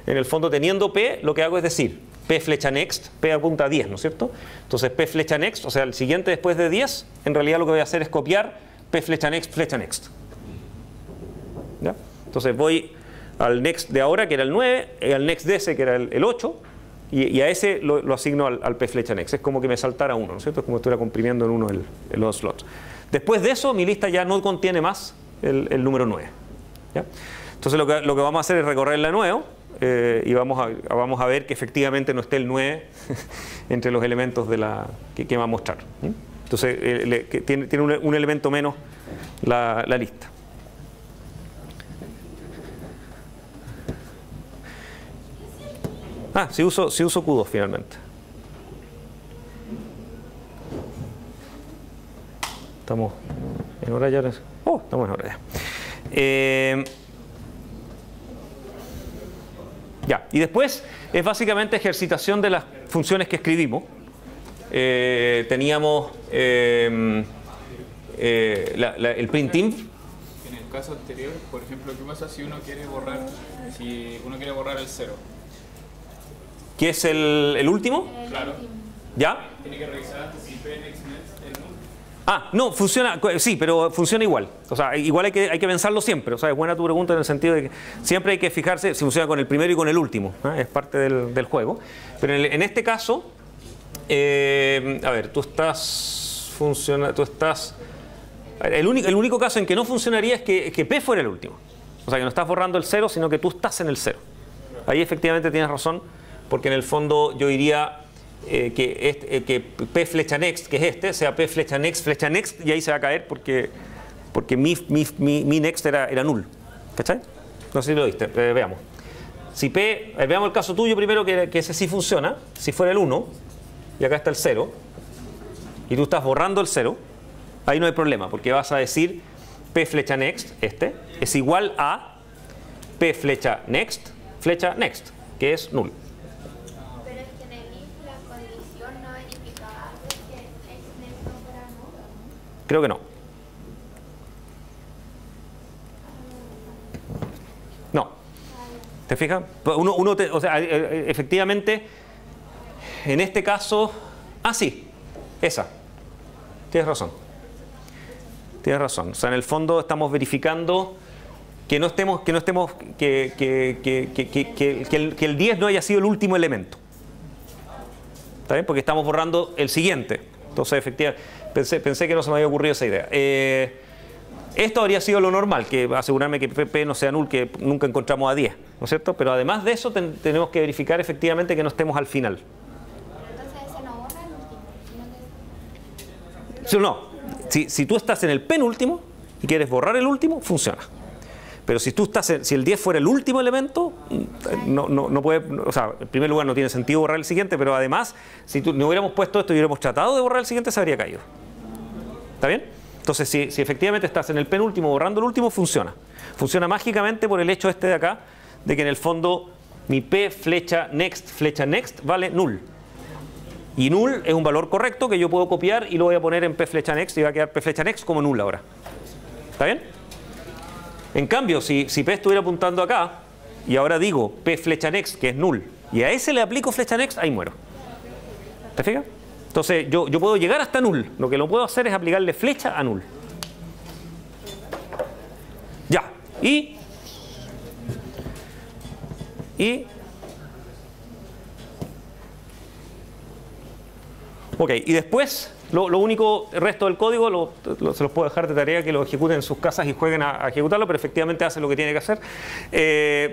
En el fondo, teniendo P, lo que hago es decir, P flecha next, P apunta a 10, ¿no es cierto? Entonces, P flecha next, o sea, el siguiente después de 10, en realidad lo que voy a hacer es copiar P flecha next, flecha next. ¿Ya? Entonces, voy al next de ahora, que era el 9, al next de ese, que era el 8, y a ese lo asigno al P flecha next. Es como que me saltara uno, ¿no es cierto? Es como si estuviera comprimiendo en uno los slots. Después de eso, mi lista ya no contiene más el número 9. ¿Ya? Entonces, lo que vamos a hacer es recorrerla de nuevo. Y vamos a ver que efectivamente no esté el 9 entre los elementos de que va a mostrar. Entonces tiene un elemento menos la lista. Si uso Q2 finalmente. Estamos en hora ya. Estamos en hora ya. Ya, y después es básicamente ejercitación de las funciones que escribimos. Teníamos el printinf. En el caso anterior, por ejemplo, ¿qué pasa si uno quiere borrar el 0? ¿Qué es el último? Claro. ¿Ya? Tiene que revisar antes si P next es null. No, funciona, sí, pero funciona igual. O sea, igual hay que pensarlo siempre. O sea, es buena tu pregunta en el sentido de que siempre hay que fijarse si funciona con el primero y con el último. Es parte del juego. Pero en este caso, a ver, el único caso en que no funcionaría es que P fuera el último. O sea, que no estás borrando el 0, sino que tú estás en el 0. Ahí efectivamente tienes razón, porque en el fondo yo diría... que P flecha next, que es sea P flecha next, y ahí se va a caer porque mi next era null. ¿Cachai? No sé si lo viste, veamos. Si P, veamos el caso tuyo primero, que ese sí funciona. Si fuera el 1, y acá está el 0, y tú estás borrando el 0, Ahí no hay problema, porque vas a decir P flecha next, es igual a P flecha next, que es null. Pero es que en el if la condición no verificaba que X next no fuera nulo, ¿no? Creo que no. No. ¿Te fijas? O sea, efectivamente, en este caso... Ah, sí. Esa. Tienes razón. Tienes razón. O sea, en el fondo estamos verificando que el 10 no haya sido el último elemento. ¿Está bien? Porque estamos borrando el siguiente. Entonces, efectivamente, pensé que no se me había ocurrido esa idea. Esto habría sido lo normal, que asegurarme que P no sea null, que nunca encontramos a 10, ¿no es cierto? Pero además de eso tenemos que verificar efectivamente que no estemos al final. Entonces ese no borra el último, sino que... Sí, no. Si tú estás en el penúltimo y quieres borrar el último, funciona. Pero si tú estás si el 10 fuera el último elemento, no puede, o sea, en primer lugar no tiene sentido borrar el siguiente, pero además, si no hubiéramos puesto esto y hubiéramos tratado de borrar el siguiente, se habría caído. ¿Está bien? Entonces, si efectivamente estás en el penúltimo borrando el último, funciona. Funciona mágicamente por el hecho de acá, de que en el fondo mi P flecha next vale null. Y null es un valor correcto que yo puedo copiar y lo voy a poner en P flecha next y va a quedar P flecha next como null ahora. ¿Está bien? En cambio, si P estuviera apuntando acá y ahora digo P flecha next, que es null, y a ese le aplico flecha next, ahí muero. ¿Te fijas? Entonces yo puedo llegar hasta null. Lo que no puedo hacer es aplicarle flecha a null. Ya. Y ok, y después lo único, el resto del código se los puedo dejar de tarea que lo ejecuten en sus casas y jueguen a ejecutarlo, pero efectivamente hace lo que tiene que hacer.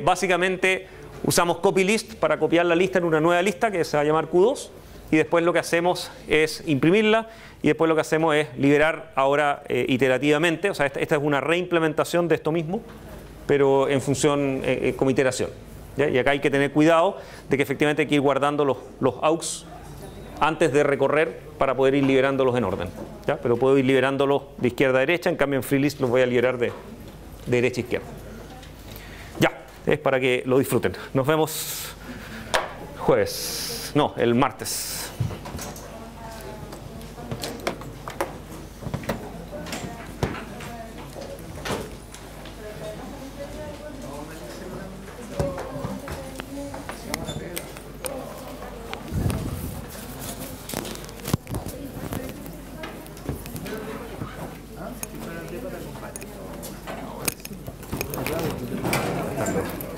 Básicamente usamos copylist para copiar la lista en una nueva lista que se va a llamar Q2, y después lo que hacemos es imprimirla, y después lo que hacemos es liberar ahora iterativamente. O sea, esta es una reimplementación de esto mismo, pero en función como iteración, ¿ya? Y acá hay que tener cuidado de que efectivamente hay que ir guardando los aux antes de recorrer para poder ir liberándolos en orden, ¿ya? Pero puedo ir liberándolos de izquierda a derecha, en cambio en FreeList los voy a liberar de derecha a izquierda. Ya, es para que lo disfruten. Nos vemos el martes. Claro.